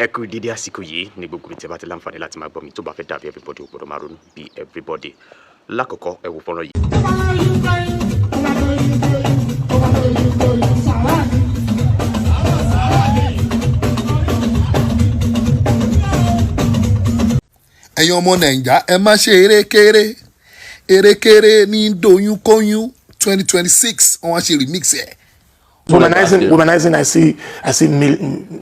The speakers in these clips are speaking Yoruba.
ẹ kú dédé àsìkò yìí ní gbogbo tí ẹ bá ti láǹfààní láti máa gbọ́ mi tó bá fẹ́ dàbí everybody ò gbọ́dọ̀ máa ronú bí everybody. Lákọ̀ọ́kọ́ ẹ wo fọ́nrán yìí. ẹ̀yin ọmọ nàìjà ẹ má ṣe erékéré ní doyún kóyún 2026 wọ́n wá ṣe remix ẹ̀. Womanizing, I see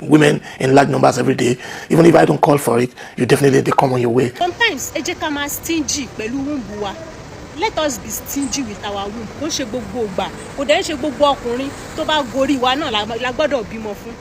women in large numbers every day. Even if I don't call for it, you definitely they come on your way. Sometimes ẹ jẹ́ ká máa stingy pẹ̀lú womb wa. Let us be stingy with our womb. Kò ṣe gbogbo ìgbà, kò dẹ̀ ṣe gbogbo ọkùnrin tó bá gorí wa náà la gbọ́dọ̀ bímọ fún.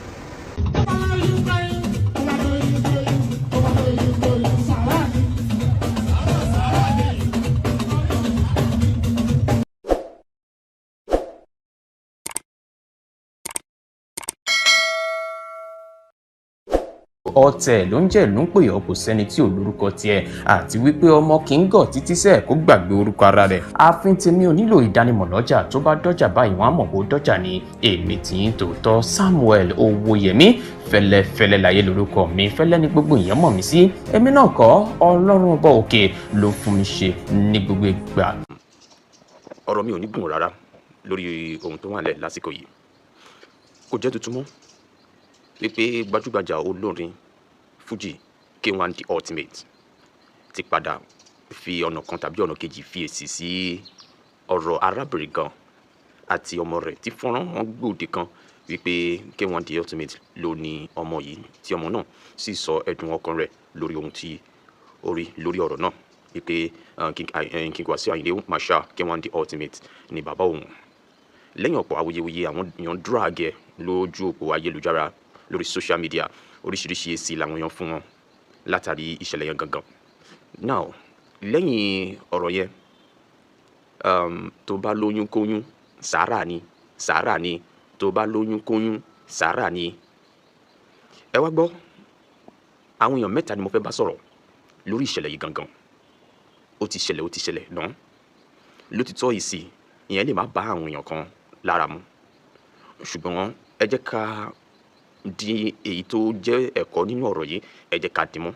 ọ̀tẹ̀ ló ń jẹ́ ló ń pè ọ́ kò sẹ́ni tí ò lórúkọ tiẹ̀ àti wípé ọmọ kì í gọ̀ títí sẹ́ẹ̀ kó gbàgbé orúkọ ara rẹ̀. ààfin tèmi ò nílò ìdánimọ̀ lọ́jà tó bá dọ́jà báyìí wọ́n á mọ̀ bó dọ́jà ni. èmi tí ń tòótọ́ Samuel Owóyẹmí fẹ́lẹ́fẹ́lẹ́ láyé lórúkọ mi fẹ́lẹ́ ní gbogbo èèyàn mọ̀ mí sí. èmi náà kọ́ Ọlọ́run ọba òkè ló fún mi ṣe ní gbogbo ìgbà. ọ̀rọ̀ mi ò ní gùn rárá lórí ohun tó wà lẹ̀ lásìkò yìí. kò jẹ́ tuntun mọ́ wípé gbajúgbajà olórin Fuji K1 The Ultimate ti padà fi ọ̀nà kan tàbí ọ̀nà kejì fi èsì sí ọ̀rọ̀ arábìnrin kan àti ọmọ rẹ̀ tí fọ́nrán wọn gbòde kan wípé K1 The Ultimate ló ní ọmọ yìí tí ọmọ náà sì sọ ẹ̀dùn ọkàn rẹ̀ lórí ohun tí ó rí lórí ọ̀rọ̀ náà wípé King Wasiu Ayinde Marshal K1 The Ultimate ni bàbá òun. lẹ́yìn ọ̀pọ̀ awuyewuye àwọn èèyàn drag ẹ̀ lójú òpó ayélujára lórí social media oríṣiríṣi èsì làwọn èèyàn fún wọn látàrí ìṣẹ̀lẹ̀ yẹn gangan. now lẹ́yìn ọ̀rọ̀ yẹn tó bá lóyún kóyún sàárà ni tó bá lóyún kóyún sàárà ni. ẹ wá gbọ́ àwọn èèyàn mẹ́ta ni mo fẹ́ bá sọ̀rọ̀ lórí ìṣẹ̀lẹ̀ yìí gangan. ó ti ṣẹlẹ̀ náà lótìtọ́ ìsì ìyẹn lè má bá àwọn èèyàn kan lára mu ṣùgbọ́n ẹ jẹ́ ká di èyí tó jẹ́ ẹ̀kọ́ nínú ọ̀rọ̀ yìí ẹ jẹ́ ká dì mú.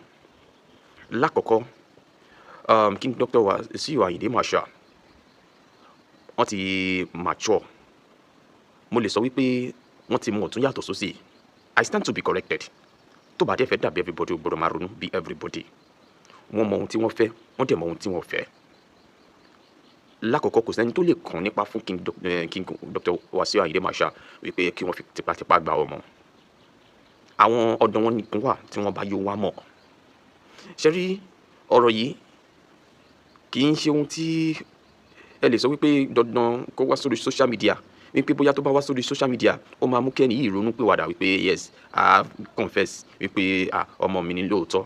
lákọ̀ọ́kọ́ King Dr. Wasiu Ayinde Marshal wọ́n ti mature. mo lè sọ wípé wọ́n ti mọ̀ tún yàtọ̀ sósì. I stand to be corrected. tó bá dé fẹ́ dàbí everybody ò gbọ́dọ̀ máa ronú bí everybody. wọ́n mọ ohun tí wọ́n fẹ́ wọ́n dẹ̀ mọ ohun tí wọ́n fẹ́. lákọ̀ọ́kọ́ kò sẹ́ni tó lè kàn nípa fún King Dr. Wasiu Ayinde Marshal wípé kí wọ́n fi tipátipá gba ọmọ. àwọn ọ̀dọ́ wọn nìkan wà tí wọ́n bá yóò wá mọ̀. ṣe rí ọ̀rọ̀ yìí kì í ṣe ohun tí ẹ lè sọ wípé dandan kó wá sórí social media wípé bóyá tó bá wá sórí social media ó máa mú kẹ́ni yìí ronú pìwàdà wípé yes I confess wípé ọmọ mi ní lóòótọ́.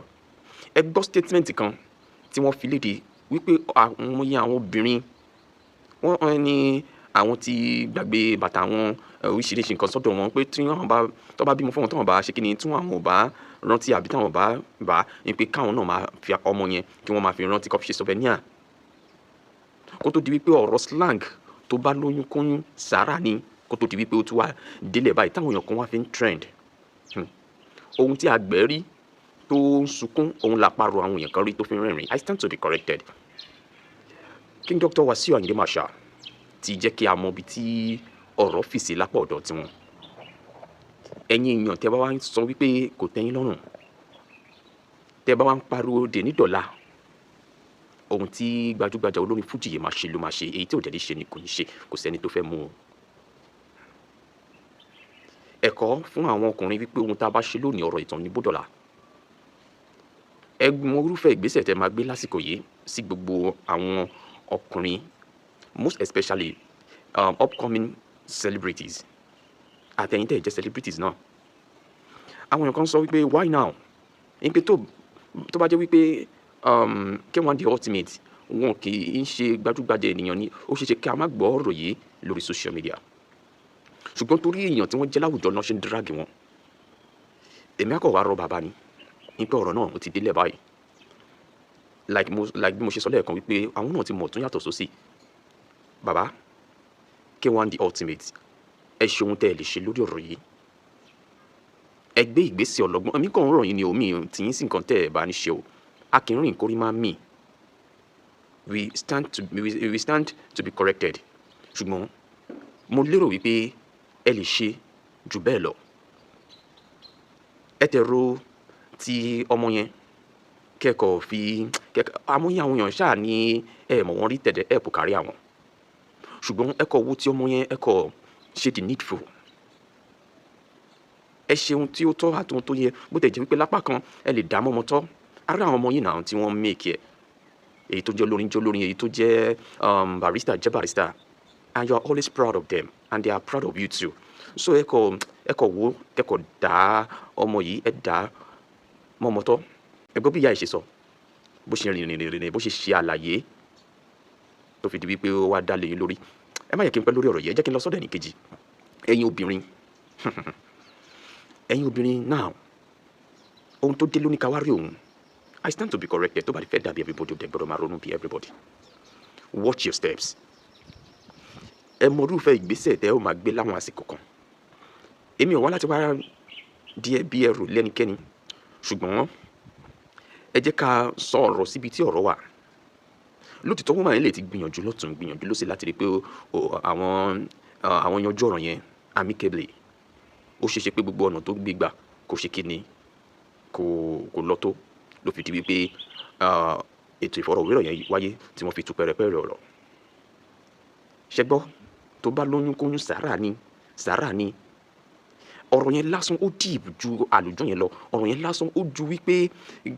ẹ gbọ́ statement kan tí wọ́n fi léde wípé àwọn obìnrin wọ́n ní àwọn ti gbàgbé bàtà wọn oríṣiríṣi nǹkan sọ́dọ̀ wọn pé tí wọ́n bá bímọ fún wọn tí wọ́n bá ṣe kí ni tí àwọn ò bá rántí àbí táwọn bá ní pé káwọn náà máa fi ọmọ yẹn kí wọ́n máa fi rántí kó fi ṣe souvenir. kó tó di wípé ọ̀rọ̀ slang tó bá lóyún kóyún sàárà ni kó tó di wípé ó tún wá délẹ̀ báyìí táwọn èèyàn kan wá fi ń trend. ohun tí àgbẹ̀ rí tó ń sunkún òun làpárò àwọn èèyàn kan rí tó fi ń rẹ́rìn. I stand to be corrected. King Dr. Wasiu Ayinde Marshal ti jẹ́ kí a mọ ibi tí ọ̀rọ̀ fìsí lápò ọ̀dọ̀ tiwọn. ẹ̀yin èèyàn tẹ́ bá wá ń sọ wípé kò tẹ́yìn lọ́rùn tẹ́ bá wá ń pariwo dè ní dọ̀la ohun tí gbajúgbajà olórin Fuji yìí máa ṣe ló máa ṣe èyí tí ò dẹ̀ ṣe ni kò ní ṣe kò sẹ́ni tó fẹ́ mú o. ẹ̀kọ́ fún àwọn ọkùnrin wípé ohun tá a bá ṣe lónìí ọ̀rọ̀ ìtàn ní bódọ̀la. ẹ mọ irúfẹ́ ìgbésẹ̀ tẹ́ máa gbé lásìkò yìí sí gbogbo àwọn ọkùnrin most especially upcoming celebrities àtẹ̀yìn tẹ̀ jẹ́ celebrities náà. àwọn èèyàn kan sọ wípé why now wípé tó bá jẹ́ wípé K1 The Ultimate wọn kì í ṣe gbajúgbajà ènìyàn ni ó ṣeé ṣe kí a má gbọ́ ọ̀rọ̀ yìí lórí social media ṣùgbọ́n torí èèyàn tí wọ́n jẹ́ láwùjọ náà ṣe ń drag wọn. èmi á kọ̀ wá rọ bàbá ni wípé ọ̀rọ̀ náà ó ti délẹ̀ báyìí like bí mo ṣe sọ lẹ́ẹ̀kan wípé àwọn náà ti mọ̀ tún yàtọ̀ sósì. bàbá K1 The Ultimate ẹ ṣe ohun tẹ́ ẹ lè ṣe lórí ọ̀rọ̀ yìí. ẹ gbé ìgbésẹ̀ ọlọ́gbọ́n. Èmi kàn ń rọ̀ yín ni o, mi ò tì yín sí nǹkan tẹ́ ẹ bá ní ṣe o. A kì í rìn kórí má mì. We stand to be corrected. Ṣùgbọ́n mo lérò wípé ẹ lè ṣe jù bẹ́ẹ̀ lọ. Ẹ tẹ̀ ro ti ọmọ yẹn kẹ́kọ̀ọ́ fi àwọn èèyàn ṣáà ní ẹ mọ̀ wọ́n rí tẹ̀dẹ̀ ẹ̀ bù kárí àwọn. Ṣùgbọ́n ẹ kọ̀ wo ti ọmọ yẹn, ẹ kọ̀ ṣe the needful. Ẹ ṣe ohun tí ó tọ́ àti ohun tó yẹ, bó tẹ̀ jẹ́ wípé lápá kan ẹ lè dá mọ́mọ́ tọ́. Ara àwọn ọmọ yìí náà tí wọ́n make ẹ̀, èyí tó jẹ́ olórin, èyí tó jẹ́ barrister, and you are always proud of them and they are proud of you too. So ẹ kọ̀ wo, ẹ kọ̀ dá ọmọ yìí, ẹ dá mọ́mọ́ tọ́. Ẹ gbọ́ bí ìyá ẹ̀ ṣe sọ, bó ṣe rìn, bó ṣe ṣe àlàyé tó fi di wípé ó wá dá lé yín lórí. Ẹ má yẹ kí n pẹ́ lórí ọ̀rọ̀ yìí, ẹ jẹ́ kí n lọ sọ́dọ̀ ẹnì kejì. Ẹ̀yin obìnrin now, ohun tó dé lóní ká wá rí òun. I stand to be corrected. Tó bá fẹ́ dàbí everybody, ọ̀dẹ̀ gbọ́dọ̀ máa ronú bí everybody. Watch your steps. Ẹ mọ irúfẹ́ ìgbésẹ̀ tẹ́ ó máa gbé láwọn àsìkò kan. Èmi ò wá láti wá díẹ̀ bí ẹrù lẹ́nikẹ́ni, ṣùgbọ́n ẹ jẹ́ ká sọ ọ̀rọ̀ síbi tí ọ̀rọ̀ wà. Lótìtọ́ woman yẹn lè ti gbìyànjú lọ́tùn gbìyànjú lósì láti rí pé àwọn yanjú ọ̀rọ̀ yẹn amicably. Ó ṣeéṣe pé gbogbo ọ̀nà tó gbé gbà kò ṣe kíni kò lọ tó, ló fi di wípé ètò ìfọ̀rọ̀wérọ̀ yẹn wáyé tí wọ́n fi tú pẹ́rẹpẹ́rẹ ọ̀rọ̀. Ṣẹ́gbọ́ tó bá lóyún kóyún sàárà ni ọ̀rọ̀ yẹn lásán ó deep ju àlùjọ yẹn lọ. Ọ̀rọ̀ yẹn lásán ó ju wípé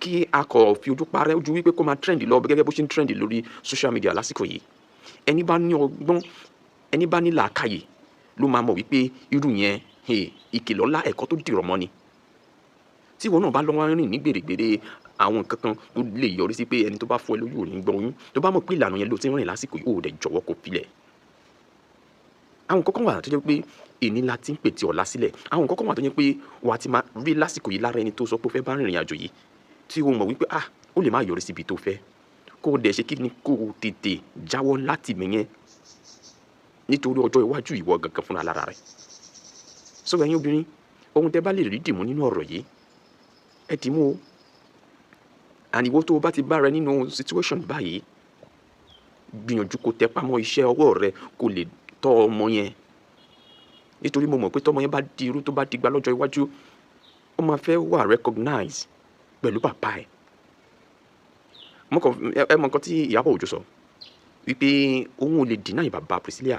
kí a kọ̀ fi ojú parẹ́, ó ju wípé kó máa trend lọ gẹ́gẹ́ bó ṣe ń trend lórí social media lásìkò yìí. Ẹni bá ní ọgbọ́n, ẹni bá ní làákàyè ló máa mọ̀ wípé irú yẹn ìkìlọ̀ ńlá ẹ̀kọ́ tó dìrọ̀ mọ́ ni. Tí ìwọ náà bá lọ́wọ́ rìn ní gbèrègbèrè àwọn nǹkan kan tó lè yọrí sí pé ẹni tó bá fọ́ ẹ lójú ò ní gbọ́ oyún, tó bá mọ̀ pé ìlànà yẹn ló ti ń rìn lásìkò yìí, ó dẹ̀ jọ̀wọ́ kó filẹ̀. Àwọn nǹkan kan wà tó jẹ́ pé èní la ti ń pètè ọ̀la sílẹ̀. Àwọn nǹkan kan wà tó jẹ́ pé wà á ti máa rí lásìkò yìí lára ẹni tó sọ pé ó fẹ́ bá rìnrìn àjò yìí, tí ó mọ̀ wípé ó lè má yọrí síbi tó fẹ́, kó o dẹ̀ ṣe kí ni kó o tètè jáwọ́ láti mìíyẹn nítorí ọjọ́ iwájú ìwọ gangan fúnra lára rẹ̀. So ẹ̀yin obìnrin, ohun tẹ́ bá lè rí dìmú nínú ọ̀rọ̀ yìí, ẹ dìmú o. Àníwó tó o bá ti bá rẹ nínú situation báyìí, gbìyànjú kó tẹpá mọ́ iṣẹ́ ọwọ́ rẹ kó lè tọ́ ọmọ yẹn. Nítorí mo mọ̀ pé tọ́mọ yẹn bá di irú tó bá di gbá lọ́jọ́ iwájú, ó máa fẹ́ wà recognize pẹ̀lú bàbá ẹ̀. Ẹ mọ̀ nǹkan tí Ìyábọ̀ Òjó sọ wípé òun ò lè deny bàbá Priscilla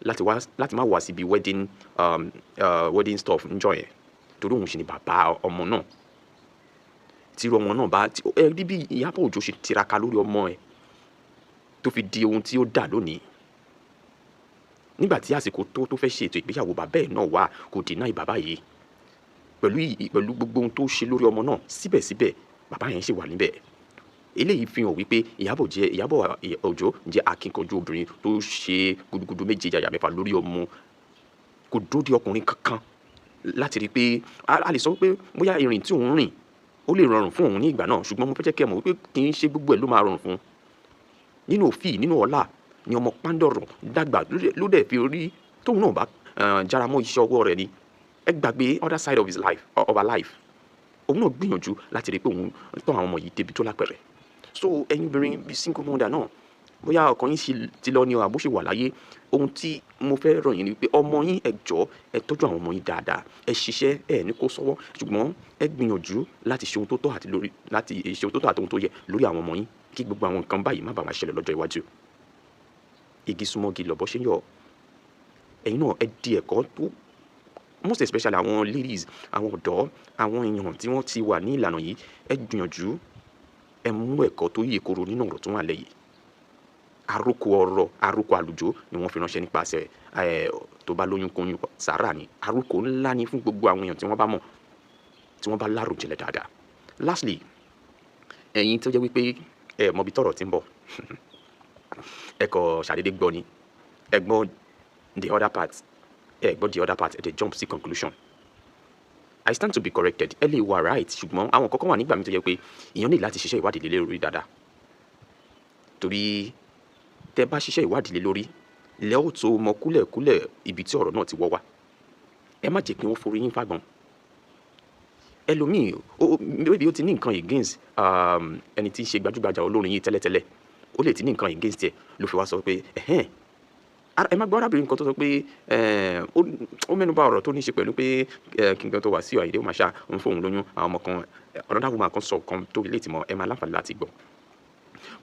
láti má wá síbi wedding stuff níjọ́ yẹn, torí òun ṣì ni bàbá ọmọ náà. Tí irú ọmọ náà bá ẹ rí bí Ìyábọ̀ Òjó ṣe tiraka lórí ọmọ ẹ̀ tó fi di ohun tí ó dà lónìí. Nígbà tí àsìkò tó fẹ́ ṣe ètò ìgbéyàwó bàbá ẹ̀ náà wà, kò deny bàbá yìí pẹ̀lú gbogbo ohun tó ṣe lórí ọmọ náà, síbẹ̀síbẹ̀ bàbá yẹn ṣì wà níbẹ̀. Eléyìí fi hàn wípé Ìyábọ̀ Òjó jẹ́ akínkanjú obìnrin tó ṣe gudugudu méje yàyà mẹ́fà lórí ọmọ. Kò dúró de ọkùnrin kankan láti rí pé a lè sọ pé bóyá ìrìn tí òun rìn ó lè rọrùn fún òun ní ìgbà náà, ṣùgbọ́n mo fẹ́ jẹ́ kí ẹ mọ̀ wípé kì í ṣe gbogbo ẹ̀ ló máa rọrùn fún. Nínú òfin, nínú ọlá ni ọmọ Pándọ̀rọ̀ dàgbà ló dẹ̀ fi rí tóun náà bá jára mọ́ iṣẹ́ ọwọ́ rẹ̀ ni. Ẹ gbàgbé other side of her life. Òun náà gbìyànjú láti rí pé òun tọ́ àwọn ọmọ yìí débi tó lápẹ̀rẹ̀. So ẹ̀yin obìnrin bíi single mother náà, bóyá ọkàn yín ti lọ ní àbó ṣe wà láyé, ohun tí mo fẹ́ rọ̀ yín ni pé ọmọ yín ẹ jọ̀ọ́ ẹ tọ́jú àwọn ọmọ yín dáadáa. Ẹ ṣiṣẹ́ ẹ ní kó sọ́wọ́, ṣùgbọ́n ẹ gbìyànjú láti ṣe ohun tó tọ́ àti ohun tó yẹ lórí àwọn ọmọ yín, kí gbogbo àwọn nǹkan báyìí má bàa máa ṣẹlẹ̀ lọ́jọ́ iwájú. Igi súnmọ́gi lọ̀bọ ṣe ń yọ̀. Ẹ̀yin náà ẹ di ẹ̀kọ́ tó, most especially àwọn ladies, àwọn ọ̀dọ́, àwọn èèyàn tí wọ́n ti wà ní ìlànà yìí, ẹ gbìyànjú ẹ mú ẹ̀kọ́ tó yè koro nínú ọ̀rọ̀ tó wà lẹ́yìn. Àròkọ àlùjọ ni wọ́n fi ránṣẹ́ nípasẹ̀ tó bá lóyún kóyún sàárà ni. Àròkọ ńlá ni fún gbogbo àwọn èèyàn tí wọ́n bá mọ̀, tí wọ́n bá láròjinlẹ̀ dáadáa. Lastly, ẹ̀yin tó jẹ́ wípé ẹ mọ̀ bí tọ̀rọ̀ ti ń bọ̀, ẹ kò ṣàdédé gbọ́ ni, ẹ gbọ́ the other part, ẹ dey jump sí conclusion. I stand to be corrected. Ẹ lè wà right, ṣùgbọ́n àwọn kọ̀ọ̀kan wà nígbà mi tó jẹ́ pé èèyàn ní láti ṣiṣẹ́ ìwádìí lé lórí dáadáa. Torí tẹ́ bá ṣiṣẹ́ ìwádìí lé lórí, lẹ́ ò tó mọ kúlẹ̀kúlẹ̀ ibi tí ọ̀rọ̀ náà ti wọ́ wá. Ẹ má jẹ́ kí wọ́n forí yín fágbọn. ẹlòmíì maybe ó ti ní nǹkan against ẹni tí ń ṣe gbajúgbajà olórin yìí tẹ́lẹ̀tẹ́lẹ̀ ó lè ti ní nǹkan against ẹ̀ ló fi wá sọ pé ẹ má gbọ́ arábìnrin kan tó sọ pé ó mẹ́nuba ọ̀rọ̀ tó ní ṣe pẹ̀lú pé kí n gan tó wà sí Àyìndé ó máa ṣá òun fóun lóyún àwọn ọmọ kan another woman kan sọ kan tó relate mọ́ ẹ máa láǹfààní láti gbọ́.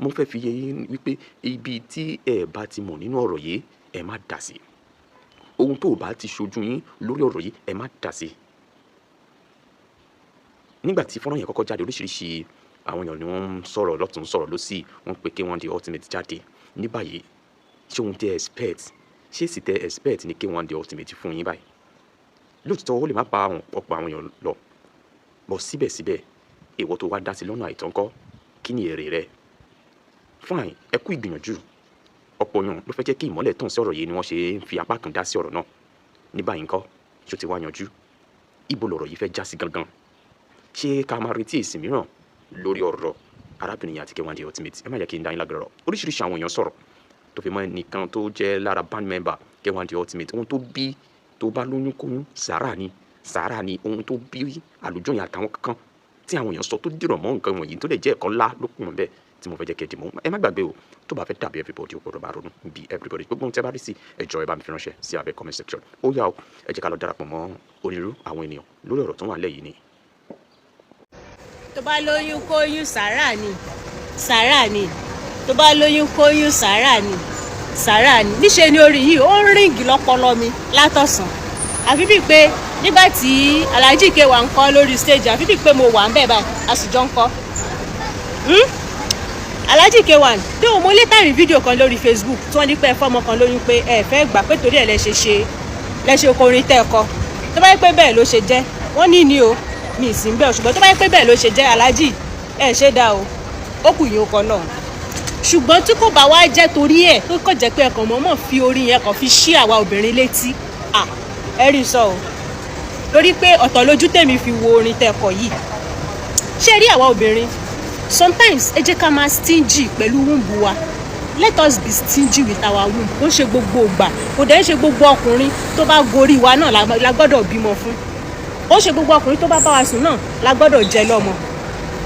mo fẹ́ fi yé yín wípé ibi tí ẹ bá ti mọ̀ nínú ọ̀rọ̀ yìí ẹ má dá sí ohun tó bá ti ṣojú yín lórí ọ̀rọ̀ yìí ẹ má dá sí. nígbà tí fọ́nrán yẹn kọ́kọ́ jáde oríṣiríṣi àwọn èèyàn ni wọ́n ń sọ̀rọ̀ lọ́tún sọ̀rọ̀ lọ́sì wọ́n pe K1 The Ultimate jáde ní báyìí ṣé ohun tẹ expect ṣé sì tẹ expect ní K1 The Ultimate fún yín báyìí lóòótọ́ ó lè má bá ọ̀pọ̀ àwọn èèyàn lọ bọ̀ síbẹ̀síbẹ̀ èèwọ̀ tó wá dá sí lọ́nà àìtọ́ńkọ́ kí ni èrè rẹ̀ fine ẹ kú ìgbìyànjú ọ̀pọ̀ èèyàn ló fẹ́ jẹ́ kí ìmọ́lẹ̀ tàn sí ọ̀rọ̀ yìí ni wọ́n ṣe ń fi apá kan dá sí ọ̀rọ̀ náà ní báyìí ńkọ́ ṣó ti wá yanjú ibo lọ̀rọ̀ yìí fẹ́ já sí gangan ṣé ká máa retí èsì mìíràn lórí ọ̀rọ̀ arábìnrin àti K1 The Ultimate ẹ má jẹ́ kí n dá yín lágbára oríṣiríṣi àwọn èèyàn sọ̀rọ̀ tó fi mọ́ ẹnìkan tó jẹ́ lára band member K1 The Ultimate ohun tó bí tó bá lóyún kóyún sàárà ni ohun tó bí àlùjọ yẹn àtàwọn kankan tí àwọn èèyàn sọ tó dìrọ̀ mọ́ nǹkan wọ̀nyí tó lè jẹ́ ẹ̀kọ́ ńlá lókun bẹ́ẹ̀ tí mo fẹ́ jẹ́ kẹ́ dì mọ́ ẹ má gbàgbé o tó bá fẹ́ dàbí everybody ó gbọ́dọ̀ bá ronú bí everybody gbogbo ohun tí ẹ bá rí sí ẹ jọ̀ọ́ ẹ bá mi fi ránṣẹ́ sí abẹ́ comment section ó yá o ẹ jẹ́ ká lọ darapọ̀ mọ́ onírú àwọn ènìyàn lórí ọ̀rọ̀ tó wà lẹ́yìn ni. tó bá lóyún kóyún sàárà ni tó bá lóyún kóyún sàárà ni níṣe ni orin yìí ó ń ríǹgì lọ́pọlọ mi látọ̀sán àfi bíi pé nígbà tí Alhaji K1 ń kọ́ lórí stage àfi bíi pé mo wà ń bẹ̀ báyìí a sì jọ ń kọ́ Alhaji K1 tí òun mo létà rí fídíò kan lórí Facebook tí wọ́n ní pé fọ́mọ kan lóyún pé ẹ fẹ́ gbà pé torí ẹ̀ lẹ́ṣẹ̀ orin tẹ́ ẹ kọ tó bá yẹ pé bẹ́ẹ̀ ló ṣe jẹ́ wọ́n ní ni o mi ì sí ń bẹ̀ ṣùgbọ́n tó bá yẹ pé bẹ́ẹ̀ ló ṣe jẹ́ Alhaji ẹ ṣe dá o ó kù yín ó kọ náà ṣùgbọ́n tí kò bá wá jẹ́ torí ẹ̀ tó kọ̀ jẹ́ pé ẹ̀kan mọ́mọ́ fi orin yẹn kàn fi ṣí àwa obìnrin létí ẹ rí sọ o lórí pé ọ̀tọ̀ lójú tèmi fi wo orin tẹ́ ẹ kọ yìí ṣé rí àwa obìnrin sometimes ẹ jẹ́ ká máa stingy pẹ̀lú wúńbù wa let us be stingy with our womb kò ń ṣe gbogbo ìgbà kò dẹ̀ ń ṣe gbogbo ọkùnrin tó bá gorí wa náà la gbọ́dọ̀ bímọ fún ó ṣe gbogbo ọkùnrin tó bá bá wa sùn náà la gbọ́dọ̀ jẹ lọ́mọ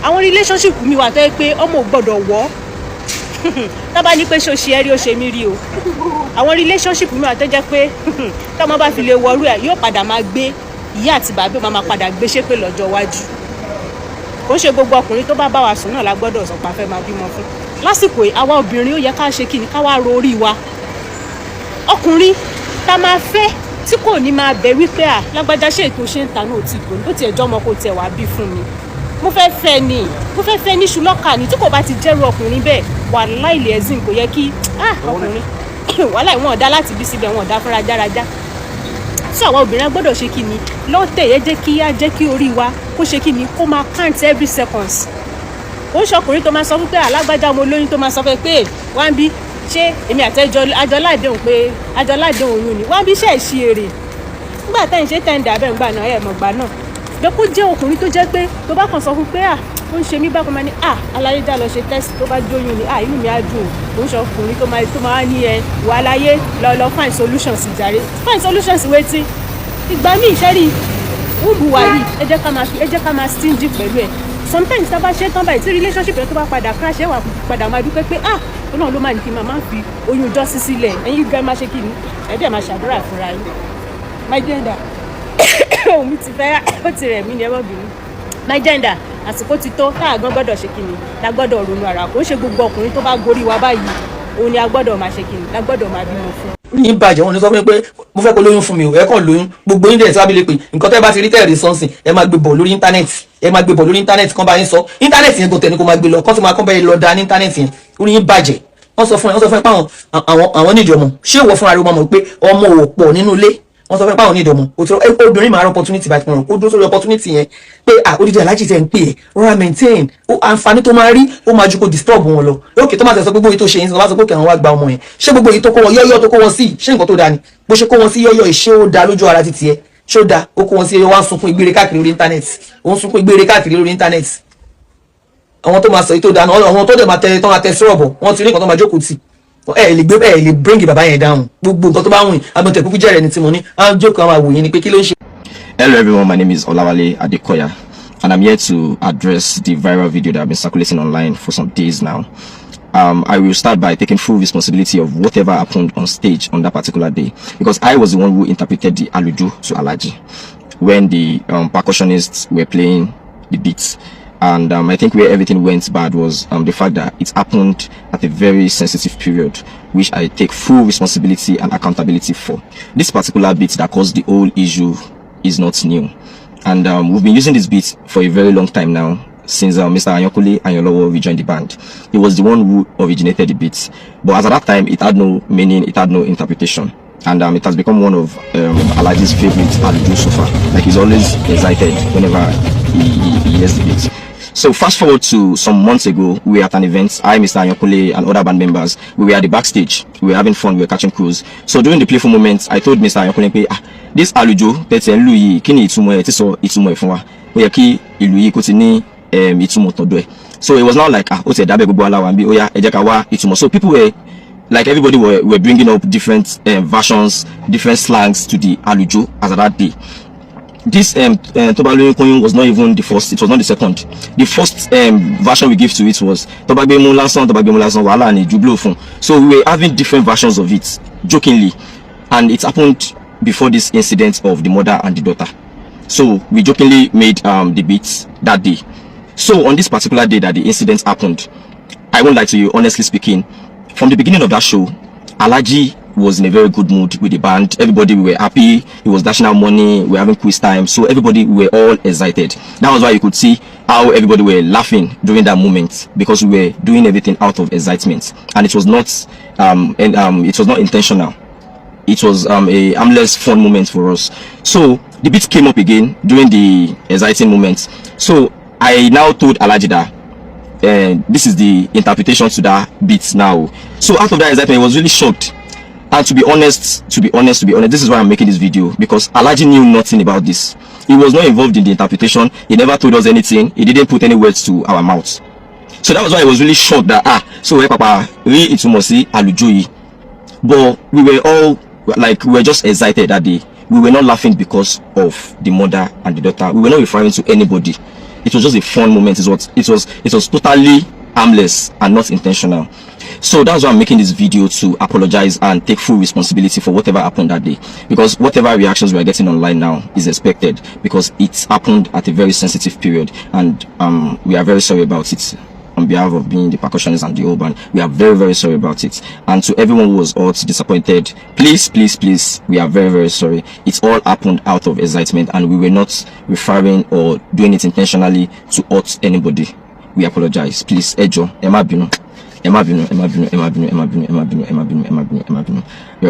àwọn relationship mi wà tó yẹ pé ọmọ ò gbọ́dọ̀ wọ́ tábà ní pé ṣó ṣe ẹ́ rí ó ṣe mí rí o àwọn relationship mi wà tó jẹ́ pé tọ́mọ bá fi lè wọrú ẹ̀ yóò padà máa gbé ìyá àti bàbá ò máa padà gbé ṣépè lọ́jọ́ iwájú kò ń ṣe gbogbo ọkùnrin tó bá bá wa sùn náà la gbọ́dọ̀ sọ pa fẹ́ máa bímọ fún lásìkò yìí àwa obìnrin ó yẹ ká ṣe kíni ká wá ro orí wa ọkùnrin tá máa fẹ́ tí kò ní máa bẹ̀ wípé lágbájá ṣe ètò ṣe ń ta náà tí kò ní tó tiẹ̀ jọmọ kó tiẹ̀ wá bí fún mi mo fẹ́ fẹ́ ní ṣùlọ́kà ni tí kò bá ti jẹ́rú ọkùnrin bẹ́ẹ̀ wàláhì ilẹ̀ ẹ̀sìn kò yẹ kí ọkùnrin wàláhì wọn ò dá láti bí síbẹ̀ wọn ò dá fúnra járaja tí àwọn obìnrin gbọ́dọ̀ ṣe kí ni lọ́tẹ̀ yẹ jẹ́ kí orí wa kó ṣe kí ni kó máa count every seconds ó ń ṣọkùnrin tó máa sọ pé alágbájá mo lóyún tó máa sọ pé wá ń bí ṣé èmi àti àjọláìdéhùn pé àjọláìdéhùn oyún ni wá ń bí ṣe é ṣe èrè nígbà táyìn ṣe tẹ̀ǹdà bẹ́ẹ̀ ńgbà náà ẹ̀ mọ̀gbà náà bẹ́ẹ̀ kó jẹ́ ọkùnrin tó jẹ́ pé tó bá kàn sọ fún pé ó ń ṣe mí bákan máa ní aláyédá lọ ṣe test tó bá jóyún ni inú mi á dùn ó ń ṣe ọkùnrin tó máa ní wà láyé lọ find solutions jàre find solutions wetin ìgbà míì ìṣẹ́rí wúbù wà yìí ẹ jẹ́ ká máa stingy pẹ̀lú ẹ̀ sometimes tá a bá ṣe tán báyìí tí relationship yẹn tó bá padà crash ẹ wà padà máa dúpẹ́ pé Ọlọ́run ló máa ní kí n máa fi oyún ọjọ́ sí sílẹ̀ ẹ̀yin gan máa ṣe kí ni ẹ̀ dẹ̀ máa ṣàdúrà fúnra yín my gender òun mi ti fẹ́ ó ti rẹ̀ mí ní ẹ̀wọ̀n my gender àsìkò ti tó tá a gan gbọ́dọ̀ ṣe kí ni la gbọ́dọ̀ ronú ara kò ń ṣe gbogbo ọkùnrin tó bá gorí wa báyìí òun ni a gbọ́dọ̀ máa ṣe kí ni la gbọ́dọ̀ máa bímọ fún. ní bàjẹ́ wọn ni sọ fún mi pé mo fẹ́ kó lóyún fún mi o ẹ kàn lóyún gbogbo yín dẹ̀ sábìlì pé nǹkan tẹ́ bá ti rí tẹ́ẹ̀rí sọ́nsìn ẹ máa gbé bọ̀ lórí íńtánẹ́ẹ̀tì kan bá yín sọ íńtánẹ́ẹ̀tì yẹn gòtẹ́ ni kò máa gbé lọ kọ́ tó máa kọ́ bẹ́ẹ̀ lọ da ní íńtánẹ́ẹ̀tì yẹn orí yín bàjẹ́ wọ́n sọ fún ẹ pé àwọn nídìí ọmọ ṣé ìwọ fúnra rẹ mọ̀ pé ọmọ ò pọ̀ nínú ilé wọ́n sọ fún ẹ pé àwọn nídìí ọmọ obìnrin máa rọ opportunity bá ti mọ̀ kó dúró sórí opportunity yẹn pé odidi alájí tẹ̀ ń pè é rọra maintain àǹfààní tó máa rí ó máa ju kó disturb wọn lọ lókè tó máa tẹ̀sán gbogbo èyí tó ṣe yín sọ wá sọ pé kí àwọn wá gba ọmọ yẹn ṣé gbogbo èyí tó kó wọn yọ́yọ́ tó kó wọn sí ṣé nǹkan tó dáa ni bó ṣe kó wọn sí yọ́yọ́ ìṣe ó da lójú ara títí ẹ ṣé ó da ó kó wọn sí yọ́yọ́ wá ń sunkún ìgbére káàkiri lórí íńtánẹ́ẹ̀tì ó ń sunkún ìgbére káàkiri lórí íńtánẹ́ẹ̀tì àwọn tó máa sọ èyí tó dáa àwọn tó dẹ̀ máa tẹ sírọ̀bọ̀ wọ́n ti rí nǹkan tó máa jókòó tì ẹ lè bring bàbá yẹn down gbogbo nǹkan tó bá wùn agbọ̀ntẹ̀ kúkú jẹ́rẹ̀ ní tí mo ní àwọn jókòó àwọn àwòyìn ni pé kí ló ń ṣe. Hello everyone, my name is Olawale Adekoya. and I'm here to address the viral video that has been circulating online for some days now. I will start by taking full responsibility of whatever happened on stage on that particular day, because I was the one who interpreted the alujo to Alhaji when the percussionists were playing the beats. And I think where everything went bad was the fact that it happened at a very sensitive period, which I take full responsibility and accountability for. This particular beat that caused the whole issue is not new. And we've been using this beat for a very long time now, since Mr. Anyokule Anyolowo rejoined the band. He was the one who originated the beat. But as at that time, it had no meaning, it had no interpretation. And it has become one of Alhaji's favorite alujo so far. Like, he's always excited whenever he hears the beat. So fast forward to some months ago, we were at an event. I, Mr. Anyokule, and other band members, we were at the backstage. We were having fun, we were catching crews. So during the playful moments, I told Mr. Anyokule, this alujo, that's a Louis, kini itumo, tiso itumo efunwa. We are key Louis kutini itumo todwe. So it was not like ote dabe gubo ala wambi oya ejakawa itumo. So people were like, everybody were bringing up different versions, different slangs to the alujo as at that day. This Tobagbe Koyun was not even the first, it was not the second. The first version we gave to it was Tobagbe Mulasan, Wala and Jublo Fun. So we were having different versions of it, jokingly. And it happened before this incident of the mother and the daughter. So we jokingly made the beats that day. So on this particular day that the incident happened, I won't lie to you, honestly speaking, from the beginning of that show, Alhaji was in a very good mood with the band. Everybody, we were happy. He was dashing out money. We were having quiz time. So everybody, we were all excited. That was why you could see how everybody were laughing during that moment, because we were doing everything out of excitement. And it was not intentional. It was a harmless, fun moment for us. So the beat came up again during the exciting moments. So I now told Alhaji that this is the interpretation to that beat now. So out of that excitement, I was really shocked. And to be honest, this is why I'm making this video, because Alhaji knew nothing about this. He was not involved in the interpretation. He never told us anything. He didn't put any words to our mouths. So that was why I was really shocked that so Papa really itumosi alujoyi. But we were all like, we were just excited that day. We were not laughing because of the mother and the daughter. We were not referring to anybody. It was just a fun moment. It was totally harmless and not intentional. So that's why I'm making this video, to apologize and take full responsibility for whatever happened that day, because whatever reactions we are getting online now is expected, because it happened at a very sensitive period, and we are very sorry about it. On behalf of being the percussionists and the whole band, we are very, very sorry about it. And to everyone who was hurt, disappointed, please, we are very, very sorry. It all happened out of excitement, and we were not referring or doing it intentionally to hurt anybody. We apologize. Please, Ejo, Emma Bino. We are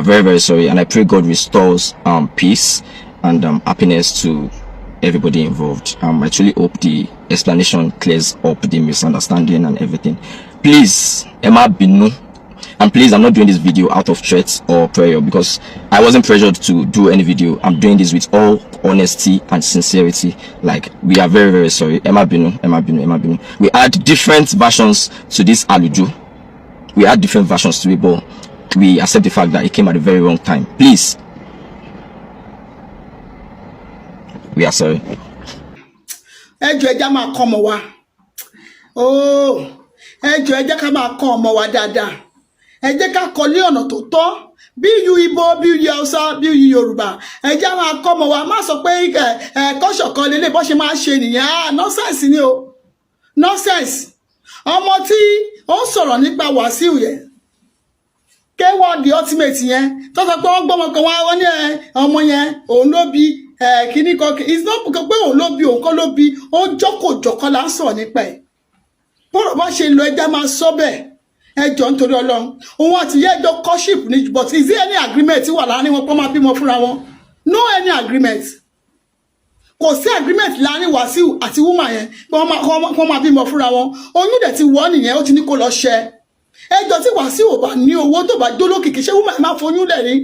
very, very sorry, and I pray God restores peace and happiness to everybody involved. I truly hope the explanation clears up the misunderstanding and everything. Please, Emma Binu, and please, I'm not doing this video out of threats or prayer, because I wasn't pressured to do any video. I'm doing this with all honesty and sincerity. Like, we are very, very sorry. Emma Binu. We had different versions to this alujo. We had different versions to it, but we accept the fact that it came at a very wrong time. Please, we are sorry. Ẹjọ́ ẹjá máa kọ́ ọmọ wa. Ẹjọ́ ẹjá ká máa kọ́ ọmọ wa dáadáa. Ẹ jẹ́ ká kọ́ ní ọ̀nà tó tọ́. Bí yu Ìgbò, bí yu Hausa, bí yu Yorùbá. Ẹ jẹ́ máa kọ́ ọmọ wa. Má sọ pé kọ́ṣọ̀ kan lélẹ̀ bó ṣe máa ṣe nìyẹn. Nonsense ni o. Nonsense. Ọmọ tí ó ń sọ̀rọ̀ nípa Wàsíù yẹn. K1 the ultimate yẹn. Tó sọ pé wọ́n gbọ́mọ kan wá wọ́n ní ọmọ yẹn òun ló bí kíní kan. It's not because pé òun ló bí òun kọ́ ló bí. Ó jókòó là ń sọ̀rọ̀ nípa ẹ̀. Bọ́rọ̀ bá ṣe lọ ẹja máa sọ bẹ́ẹ̀. Ẹjọ́ nítorí Ọlọ́run. Òun àti ìyá ẹjọ́ courtship ni, but is there any agreement tí wà láàrin wọn pé wọ́n máa bímọ fúnra wọn? No any agreement. Kò sí agreement láàrin Wàsíù àti woman yẹn pé wọ́n máa bímọ fúnra wọn. Oyún dẹ̀ ti wọ́ nìyẹn, ó ti ní kó lọ ṣẹ. Ẹjọ́ tí Wàsíù ò bá ní owó tó bá jólókìkí, ṣé woman máa foyún lẹ̀ ní?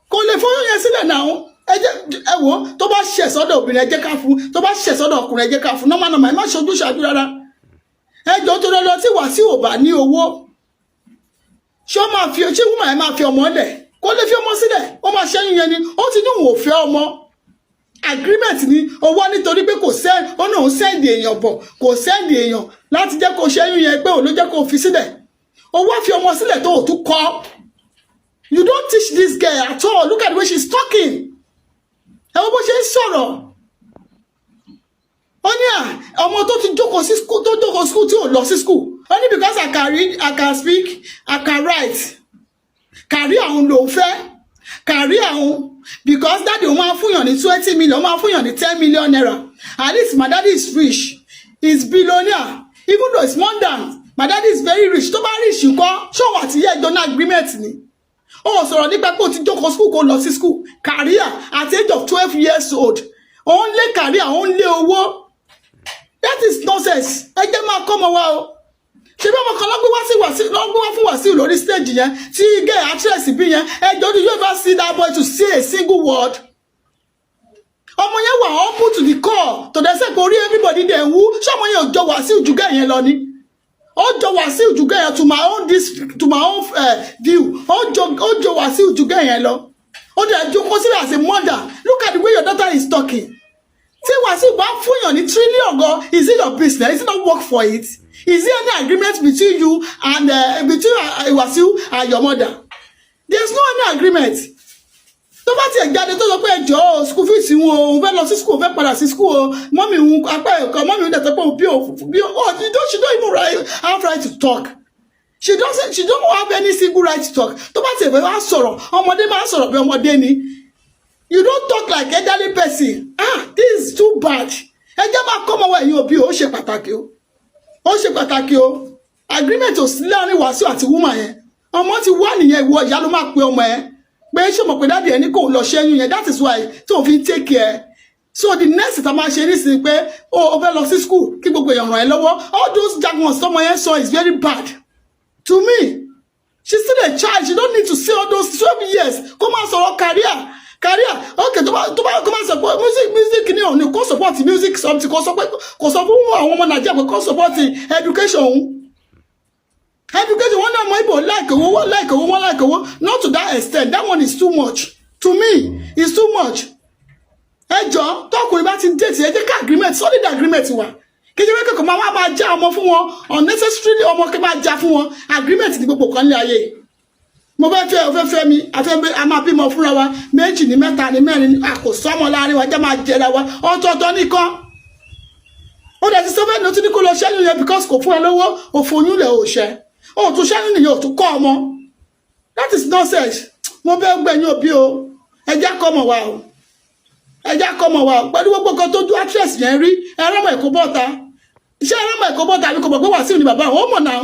Kò lè foyún yẹn sílẹ̀ náà. Ẹ wò, tó bá ṣẹ̀ sọ́dọ̀ obìnrin ẹ jẹ́ ká fún, tó bá ṣẹ̀ sọ́dọ̀ ọkùnrin ẹ jẹ́ ká fún. Normal ẹ má ṣojú ṣáájú rárá. Ẹjọ́ tó lọ tí Wàsíù ò bá ní owó, ṣé woman máa fi ọmọ lẹ̀? Kò lè fi ọmọ sílẹ̀, ó máa ṣẹ́yún yẹn ni. Ó ti ní òun ò fẹ́ ọmọ. agreement ni owó nítorí pé kò sẹ́ ó náà ń sẹ́ndì èèyàn bọ̀ kò sẹ́ndì èèyàn láti jẹ́ kó ṣẹ́yún yẹn pé òun ló jẹ́ kó fi sílẹ̀ owó fi ọmọ sílẹ̀ tó ò tún kọ́. You don't teach this girl at all. Look at the way she's talking. Ẹ wo bó ṣe ń sọ̀rọ̀. Ó ní ọmọ tó ti jókòó sí school tó jókòó school tí ò lọ sí school. Only because I can read, I can speak, I can write. Kàrí àwọn ló fẹ́. Kàrí àwọn because daddy òun máa fún yàn ní 20 million, òun máa fún yàn ní 10 million naira. At least my daddy is rich. He's billionaire. Even though it's more than my daddy is very rich. Tó bá rich nǹkan, ṣé òun àti ìyá ẹjọ́ ní agreement ni? Ó sọ̀rọ̀ nípa pé ó ti jókòó school kó lọ sí school. Career at the age of 12 years old. Only career, only owó. That is nonsense. Ẹ jẹ́ máa kọ́ ọmọ wa o. Ṣé bí ọmọ kan lọ́gbé wá fún Wàsíù lórí stage yẹn tí gay actress bí yẹn ẹjọ́ do you ever see that boy to say a single word? Ọmọ yẹn wà humble to the core to the say kò rí everybody dey wú ṣé ọmọ yẹn ò jọ Wàsíù jù gay yẹn lọ ni? Ó jọ Wàsíù jù gay yẹn to my own view. Ó jọ Wàsíù jù gay yẹn lọ. Ó dẹ̀ jókòó sílẹ̀ as a mother. Look at the way your daughter is talking. Tí Wàsíù bá fún yàn ní trillion gan, is it your business? Is it not work for it? Is there any agreement between you and between Wàsíù and your mother? There's no any agreement. Tó bá tiẹ̀ jáde tó sọ pé ẹjọ́ school fees wọn o, òun fẹ́ lọ sí school, òun fẹ́ padà sí school o, mọ́mì òun apá ẹ̀kọ́, mọ́mì òun dẹ̀tọ́ pé òun bí o, she don't even have right to talk. She don't have any single right to talk. Tó bá tiẹ̀ fẹ́ wá sọ̀rọ̀, ọmọdé máa ń sọ̀rọ̀ bí ọmọdé ni. You don't talk like elderly person. This is too bad. Ẹ jẹ́ máa kọ́ ọmọ wa ẹ̀yin òbí o, ó ṣe pàtàkì o. Ó ṣe pàtàkì o. Agreement ò sí láàrin Wàsíù àti woman yẹn. Ọmọ ti wá nìyẹn ìwọ ìyá ló máa pe ọmọ yẹn. Pé ṣé mọ̀ pé dáàdì ẹni kò lọ ṣẹ́yún yẹn. That is why tó fi take care. So the next time I ṣe nísìnyí pé o fẹ́ lọ sí school kí gbogbo èèyàn ràn ẹ́ lọ́wọ́. All those jargons tọmọ yẹn sọ is very bad. To me, she's still a child. She don't need to say all those 12 years. Kó máa sọ̀rọ̀ career. Okay, tó bá kó máa support music ni òun ni kó support music something kó sọ fún àwọn ọmọ Nàìjíríà pé kó support education òun. Education wọn náà mọ ibo like owó not to that extent. That one is too much. To me, it's too much. Ẹjọ́ tọkùnrin bá ti date ẹ jẹ́ ká agreement solid agreement wà. Kí jẹ́ pé kò máa já ọmọ fún wọn unnecessarily ọmọ kí máa já fún wọn agreement ní gbogbo kan ní ayé. Mo fẹ́ fẹ́ mi a máa bímọ fúnra wa méjì ní mẹ́ta ní mẹ́rin àkóso ọmọ láàrin wa jẹ́ máa jẹra wa ọ̀tọ̀ọ̀tọ̀ nìkan. Ó dẹ̀ ti sọ fẹ́ ní o ti ní kó lọ ṣẹ́yún yẹn because kò fún ẹ lówó òfòyún lẹ̀ ò ṣẹ́ ó tún ṣẹ́yún nìyẹn ò tún kọ́ ọmọ. That is nonsense. Mo fẹ́ gbẹ̀yìn òbí o ẹja kọ́ ọmọ wa o ẹja kọ́ ọmọ wa o pẹ̀lú gbogbo kan tó ju actress yẹn rí ẹrọ́mọ ẹ̀kọ́ bọ́ta iṣẹ́ ẹrọ́mọ ẹ̀kọ́ bọ́ta àbí kò mọ̀ pé Wàsíù ni bàbá àwọn ó mọ̀ náà.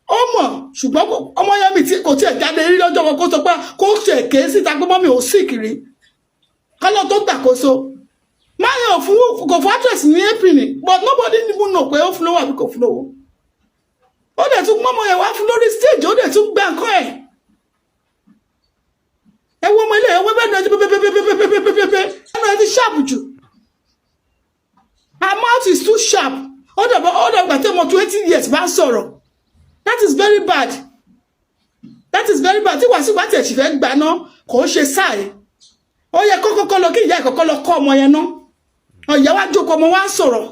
Ó mọ̀ ṣùgbọ́n ọmọ yẹn mi tí kò tiẹ̀ jáde rí lọ́jọ́ kan kó sọ pé kó tiẹ̀ ké síta pé mọ́mí ò sì kiri kọ́lọ́ tó gbàkóso máa yàn kò fún actress ní april but nobody even know pé ó fún lówó àbí kò fún lówó. Ó dẹ̀ tún mọ́mọ́ yẹn wá fún lórí stage ó dẹ̀ tún gbà nǹkan ẹ̀. Ẹ wo ọmọ ilé ẹ̀wọ́ bẹ́ẹ̀ náà ti pépépépépépépépépé ẹnu ẹ ti sharp jù. Her mouth is too sharp. Ó dẹ̀ gbà tẹ́ ọmọ 20 years bá sọ̀rọ̀. That is very bad. That is very bad. Tí Wàsíù bá tiẹ̀ sì fẹ́ gbaná kò ṣe sáì. Ó yẹ kọ́kọ́ lọ kí ìyá ìkọ́kọ́ lọ kọ́ ọmọ yẹn ná. Ọ̀yá wa jókòó ọmọ wa sọ̀rọ̀.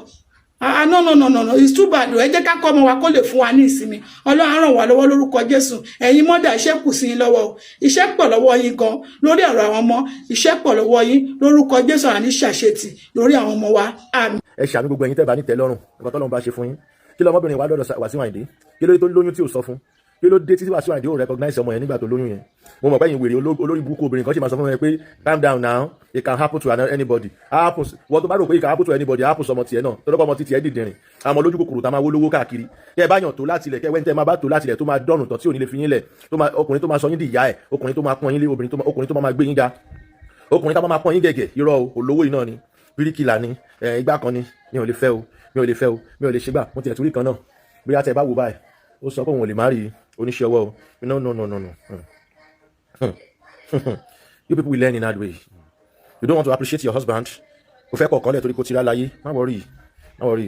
No, it's too bad. Ẹ jẹ́ ká kọ́ ọmọ wa kó lè fún wa ní ìsinmi. Ọlọ́run á ràn wá lọ́wọ́ lórúkọ Jésù. Ẹ̀yin mọ́dà iṣẹ́ kù sí yín lọ́wọ́ o. Iṣẹ́ pọ̀ lọ́wọ́ yín gan lórí ọ̀rọ̀ àwọn ọmọ. Iṣẹ́ pọ̀ lọ́wọ́ yín lórúkọ Jésù àní ṣàṣetì lórí àwọn ọmọ wa. Àmín. Ẹ ṣàánú gbogbo ẹ̀yin tẹ́ bá ní tẹ́lọ́rùn nǹkan tọ́lọ́run bá ṣe fún yín. Kí lọmọbìnrin wa lọ́dọ̀ Wàsíù Àyìndé kí ló dé tó lóyún tí ò sọ fún kí ló dé tí Wàsíù Àyìndé ò recognize ọmọ yẹn nígbà tó lóyún yẹn. Mo mọ̀ pé ẹ̀yin wèrè olórí burúkú obìnrin kan ṣe máa sọ fún mi pé calm down now it can happen to anybody wọ́n tó bá rò pé it can happen to anybody happen sọmọ tiẹ̀ náà tọ́lọ́pọ̀ ọmọ tiẹ̀ dìdìrín àmọ́ lójú kòkòrò tá máa wó lówó káàkiri kẹ́ ẹ bá yàn tó láti ilẹ̀ kẹ́ ẹ wẹ́n tẹ́ máa bá tó láti ilẹ̀ tó máa dọ́nù tán tí ò ní lè fi yín lẹ̀ ọkùnrin tó máa sọ yín di ìyá ẹ̀ ọkùnrin tó máa pọ́n yín lé ọkùnrin tó máa gbé yín ga ọkùnrin tó máa pọ́n yín gẹ̀gẹ̀ irọ́ olówó iná ni bíríkìlà ni igbá kan ni mi ò lè fẹ́ o mi ò lè ṣe gbà mo tiẹ̀ torí kan náà bóyá tẹ bá wò báyìí ó sọ pé òun ò lè má rí oníṣẹ́ ọwọ́ o no. You people will learn in that way. You don't want to appreciate your husband. O fẹ́ kọ̀ọ̀kan lẹ̀ torí kò tira láyé má worry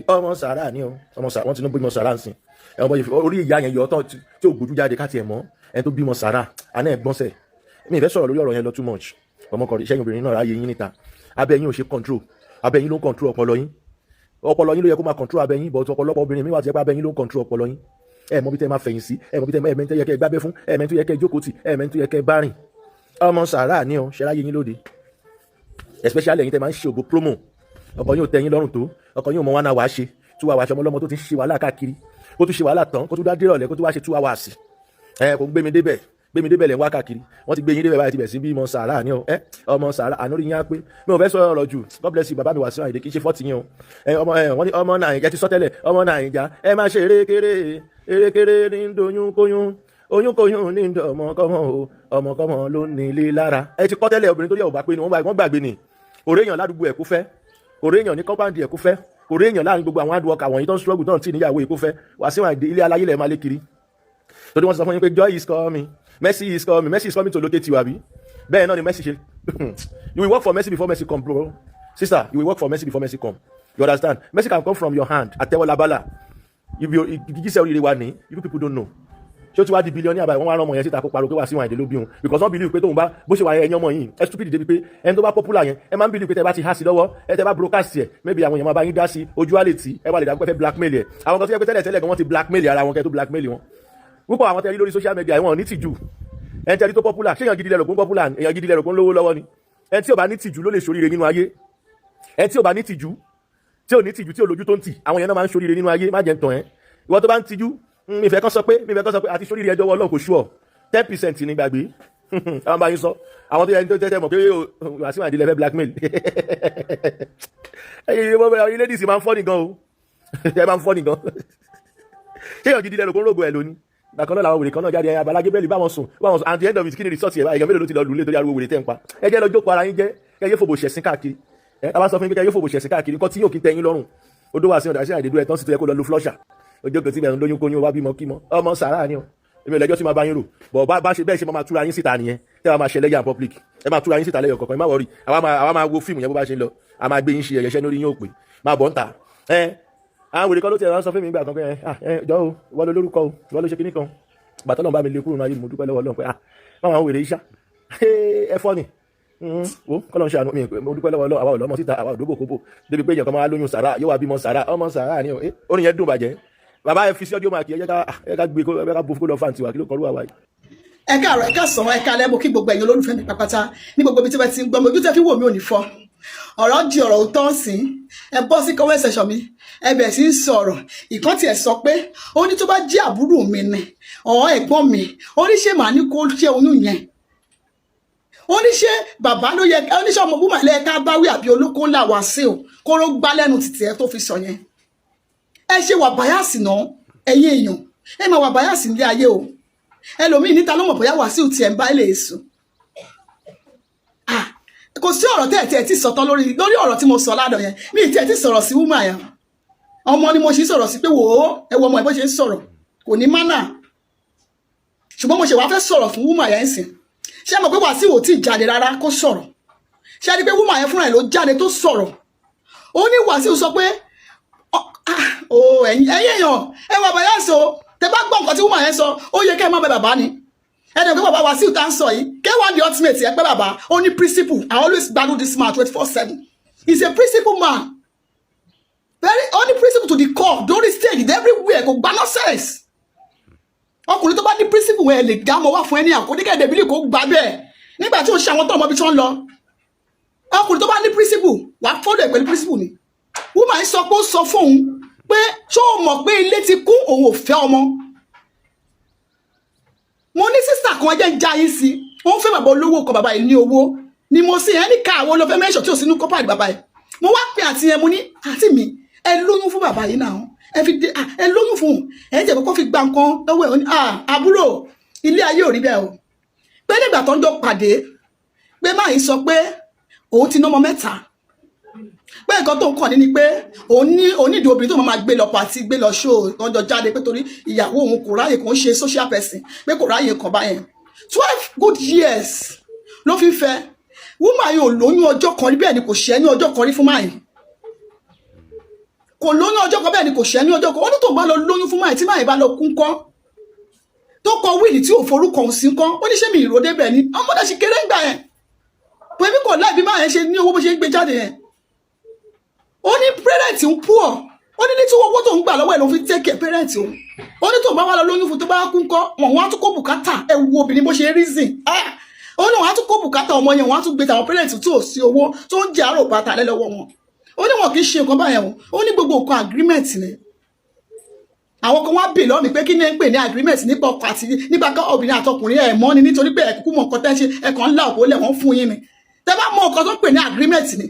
ọmọ sàrà ni o wọ́n ti ní bímọ sàrà nsìn ẹ̀wọ̀n bọ́ yìí orí ìyá yẹn yọ ọ́ tí ò gbójú jáde káàtì ẹ̀ mọ́ ẹni tó bímọ sàrà àná ẹ̀ gbọ́nsẹ̀ mi ìfẹ́ sọ̀rọ̀ lórí ọ̀rọ̀ yẹn lọ too much ọmọkùnrin iṣẹ́ obìnrin náà ráyè yín níta abẹ́ yín ò ṣe control, abẹ́ yín ló ń control ọpọlọ yín ló yẹ kó máa control abẹ́ yín, but ọ̀pọ̀lọpọ̀ obìnrin mi wà tí ẹ pé abẹ́ yín ló ń control ọpọlọ yín. Ẹ mọ̀ bí tẹ́ máa fẹ̀yìn sí, ẹ mọ̀ bí tẹ́ ẹ̀mẹ́ tó yẹ kẹ́ gbábẹ́ fún, ẹ̀mẹ́ tó yẹ kẹ́ jókòó tì, ẹ̀mẹ́ tó yẹ kẹ́ bá rìn. Ọmọ sàárà ni ọ ṣẹláyé yín lóde, especially ẹ̀yin tẹ́ máa ń ṣe ògo promo. Ọkọ yín ò tẹ́ yín lọ́rùn tó, ọkọ yín ò mọ wá náà wá ṣe 2 hours ọmọ ọlọ́mọ tó ti ń ṣe wàhálà káàkiri, kó tún ṣe wàhálà tán kó tún dá dé ìrọ̀lẹ́ kó tún wá ṣe 2 hours. Kò gbé mi débẹ̀ lẹ́ ń wá káàkiri, wọ́n ti gbé yín débẹ̀ báyìí ti bẹ̀ sí bí ọmọ sàárà ni ọ. Ọmọ sàárà ànórí yín á pé mi ò fẹ́ sọ ọ̀rọ̀ jù, God bless you bàbá mi Wasiu Ayinde kì í ṣe 40 yín o. Wọ́n ní ọmọ Nàìjíríà ti sọ tẹ́lẹ̀, ọmọ Nàìjíríà ẹ má ṣe erékeré ní doyún kóyún, oyún kóyún ní ọmọkọ́mọ o, ọmọkọ́mọ ló ní ilé lára. Ẹ ti kọ́ tẹ́lẹ̀ obìnrin tó yẹ ò bá pé ni wọ́n gbàgbé ni. Òré èèyàn ládùúgbò ẹ̀kú fẹ́, òré èèyàn ní kọ́mpáǹdì ẹ̀kú fẹ́, òré èèyàn láàrin gbogbo àwọn adùn ọkà wọ̀nyí tó ń struggle tó ń tì níyàwó ẹ̀kú fẹ́. Wasiu Ayinde ilé aláyé lẹ̀ máa lé kiri. Torí wọ́n sọ fún yín pé joy is coming, mercy is coming to locate you àbí. Bẹ́ẹ̀ náà ni mercy ṣe. You will work for mercy before mercy come, bro. Sister, you will work for mercy before mercy come. You understand? Mercy can come from your hand. Àtẹ́wọ́lábálà. Ìgbìgísẹ̀ oríire wa ní, you people don't know. Ṣé o ti wá di billionaire báyìí, wọ́n wá rán ọmọ yẹn síta kó parọ́ pé Wasiu Ayinde ló bí òun, because wọ́n believe pé tóun bá bó ṣe wà ẹ̀yìn ọmọ yìí ẹ stupid débi pé ẹni tó bá popular yẹn ẹ máa ń believe pé tẹ bá ti há sí lọ́wọ́ ẹ tẹ bá broadcast ẹ maybe àwọn èèyàn máa bá yín dá sí ojú àlè tí ẹ wà lè dàgbẹ́ fẹ́ blackmail ẹ. Àwọn kan tó yẹ pé tẹ́lẹ̀ gan wọ́n ti blackmail ara wọn kẹ́ tó blackmail wọn. Púpọ̀ àwọn tẹ́rí lórí social media wọn ò ní tìjú. Ẹni tẹ́rí tó popular ṣé èèyàn gidi lẹ́rọ̀ kó ń popular, èèyàn gidi lẹ́rọ̀ kó ń lówó lọ́wọ́ ni. Ẹni tí ò bá ní tìjú ló lè ṣoríire nínú ayé. Ẹni tí ò bá ní tìjú tí ò ní tìjú tí ò lójú tó ń tì, àwọn èèyàn náà máa ń ṣoríire nínú ayé, má jẹ́ ń tàn ẹ́. Ìwọ tó bá ń tìjú mi fẹ́ kàn sọ pé àti ṣoríire ẹjọ́ Ọlọ́run kò ṣúọ̀ 10% ní gbàgbé. Àwọn bá yín sọ àwọn tó yẹ tó tẹ́tẹ́ mọ̀ pé Wasiu Ayinde lẹ́fẹ́ blackmail. Ẹ̀yin ladies máa ń fọ́nì gan o, ẹ máa ń fọ́nì gan. Ṣé èèyàn gidi lẹ́rọ̀ kó ń rògbò ẹ̀ lónìí? Bákan náà làwọn wèrè kan náà jáde Agbala Gabriel bá wọn sùn at the end of it kí ni resort yẹ báyìí, èèyàn mélòó ló ti lọ lulẹ̀ torí ariwo wèrè tẹ́ ń pa. Ẹ jẹ́ lọ jókòó ara yín jẹ́ kẹ́ yé fòbò ṣẹ̀sìn káàkiri. A bá sọ fún yín pé kẹ́ yé fòbò ṣẹ̀sìn káàkiri nǹkan tí yóò kí tẹ́ yín lọ́rùn. Odó Wasiu Ayinde dúró ẹ̀ tán sì tó yẹ kó lọ lu flusher. Ojú kan tí bẹ̀rù lóyún kóyún wá bímọ kímọ. Ọmọ sàárà ni o. Èmi ò lẹ́jọ́ tí máa bá yín rò. Bọ̀ bá ṣe bẹ́ẹ̀ ṣe máa túra yín síta nìyẹn. Tẹ́ wàá máa ṣẹlẹ́yà in public. Ẹ máa túra yín síta lẹ́yọ̀ kọ̀ọ̀kan. Ẹ má wọrí. Àwa máa wo fíìmù yẹn bó bá ṣe ń lọ. A máa gbé yín ṣe ẹ̀yẹ̀ṣẹ́ lórí yín ò pé. Máa bọ̀ ń ta. Àwọn wèrè kan ló ti ẹ̀rọ sọ fún mi nígbà kan pé jọ o, ìwọ ló lórúkọ o, ìwọ ló ṣe kinní kan. Bàtọ́ náà bá mi lé kúrò náà yìí mo dúpẹ́ lọ́wọ́ Ọlọ́run pé báwọn àwọn wèrè iṣá ẹ fọ́ ni kọ́lọ́ ń ṣe àánú mi mo dúpẹ́ lọ́wọ́ Ọlọ́run àwa ọlọ́mọ síta àwa òdòbò kóbò débi pé èèyàn kan máa lóyún sàrà yóò wá bímọ sàrà ọmọ sàrà ni orin yẹn dùn bàjẹ́ bàbá ẹ fi sí ọdún máàkì ẹ jẹ́ ká gbé ká bo fún kó lọ fáǹtì wà kí ló kọ́ ló wà wáyé. Ẹ káàárọ̀ ẹ káàsán ẹ káalẹ́ mo kí gbogbo ẹ̀yin olólùfẹ́ mi pápátá ní gbogbo ibi tí wọ́n ti ń gbọ́ mi ojú tẹ́ fi wò mí ò ní fọ́ ọ̀rọ̀ di ọ̀rọ̀ òótọ́ sí ẹ bọ́ sí comment section mi ẹ bẹ̀rẹ̀ sí ń sọ̀rọ̀ ìkan tiẹ̀ sọ pé ó ní tó bá jẹ́ àbúrò mi ni ẹ̀gbọ́n mi ó ní ṣé màá ní kó ṣe oyún yẹn ó ní ṣé bàbá ló yẹ ó ní ṣé ọmọ búmọ̀ ilé ẹ̀ka báwí àbí olóko ńlá Wasiu kó ló gbá lẹ́nu títí ẹ tó fi sọ yẹn ẹ ṣe wà báyàsì náà ẹ̀yin èèyàn ẹ máa wà báyàsì nílé ayé o ẹlòmíì níta ló mọ̀ bóyá Wasiu tiẹ̀ ń bá ilé èso kò sí ọ̀rọ̀ tẹ́ẹ̀ tí sọ̀tọ̀ lórí ọ̀rọ̀ tí mo sọ ládọ̀ yẹn mi ì tí sọ̀rọ̀ sí wúmà yẹn ọmọ ni mo ṣe sọ̀rọ̀ sí pé wò ó ẹwọ ọmọ ẹ̀ bó ṣe ń sọ̀rọ̀ kò ní mánà ṣùgbọ́n mo ṣe wá fẹ́ sọ̀rọ̀ fún wúmà yẹn sìn ṣé mọ̀ pé Wasiu ò tí ì jáde rárá kó sọ̀rọ̀ ṣé rí pé wúmà yẹn fúnra ẹ̀ ló jáde tó sọ̀rọ̀ ó ní Wasiu sọ pé ẹ̀yin èèyàn ẹ wà bàyà sọ tẹ bá gbọ́ nǹkan tí wúmà yẹn sọ ó yẹ kẹ́ ẹ má bẹ bàbá ni ẹni pé bàbá Wasiu tá ń sọ yìí K1 the ultimate ẹ pé bàbá ó ní principle I always value this man 24/7 he's a principle man very only principle to the core lórí stage everywhere kò gba nonsense ọkùnrin tó bá ní principle wọn ẹ lè dá ọmọ wá fún ẹni àkóníkẹ́ ìdẹ̀bílì kò gbà bẹ́ẹ̀ nígbà tí ó ṣe àwọn tó ọmọ bí tí wọ́n lọ ọkùnrin tó bá ní principle wàá fọ́lọ̀ ẹ̀ pẹ̀lú principle ni woman yìí sọ pé ó sọ fóun pé ṣó o mọ̀ pé ilé ti kún òun ò fẹ́ ọmọ mo ní sísà kan jẹ́ ń já yín sí wọ́n fẹ́ bàbá olówó kan bàbá yìí ní owó ni mo sì ẹni ká àwọn olófẹ́ mẹ́sàn tí ò sínú kọ́pà bàbá yìí mo wá pè àti yẹn mo ní àti mi ẹ lóyún fún bàbá yìí náà ẹ fi dé ẹ lóyún fún ẹ jẹ́ kọ́kọ́ fi gba nǹkan lọ́wọ́ ẹ̀ àbúrò ilé ayé ò rí bẹ́ẹ̀ o pé nígbà tó ń jọ pàdé pé máa yìí sọ pé òun ti ná ọmọ mẹ́ta pé nǹkan tó ń kàn ní ni pé òun nídìí obìnrin tó máa gbé lọ pàtí gbé lọ ṣó ọjọ́ jáde pé torí ìyàwó òun kò ráyè kò ń ṣe social person pé kò ráyè kan báyẹn 12 good years ló fi fẹ́ woman yìí ò lóyún ọjọ́ kan rí bẹ́ẹ̀ ni kò ṣẹ́ ní ọjọ́ kan rí fún máyì kò lóyún ọjọ́ kan bẹ́ẹ̀ ni kò ṣẹ́ ní ọjọ́ kan wọ́n ní tó bá lọ lóyún fún máyì tí máyì bá lọ kún kọ́ tó kọ wíìlì tí ò forúkọ òun sí kọ́ ó ní ṣé mi ìró débẹ̀ ni ọmọdé ṣì kéré ń gbà yẹn pẹ̀lú kò láì bí máa yẹn ṣe ní owó bó ṣe ń gbé jáde yẹn ó ní parent ń poor ó ní nítorí owó tó ń gbà lọ́wọ́ ẹ̀ ló fi take care parent òun ó ní tó bá wà lọ lóyún fún tó bá kú ńkọ́ wọn á tún kó bùkátà ẹ wo obìnrin bó ṣe reason ó ní wọn á tún kó bùkátà ọmọ yẹn wọn á tún gbé tàwọn parent tó sí owó tó ń jẹ àrò bàtà lẹ́lọ́wọ́ wọn ó ní wọn kì í ṣe nǹkan báyẹn ó ní gbogbo nǹkan agreement ni àwọn kan wá bè lọ́mí pé kí ni ń pè ní agreement nípa ọkọ àti nípa ká obìnrin àtọkùnrin ẹ̀ mọ́ ni nítorí pé ẹ̀kúkú mọ̀ nǹkan tẹ́ ṣe ẹ̀kan ńlá òkú lẹ̀ wọ́n fún yín ni tẹ́ bá mọ nǹkan tó ń pè ní agreement ni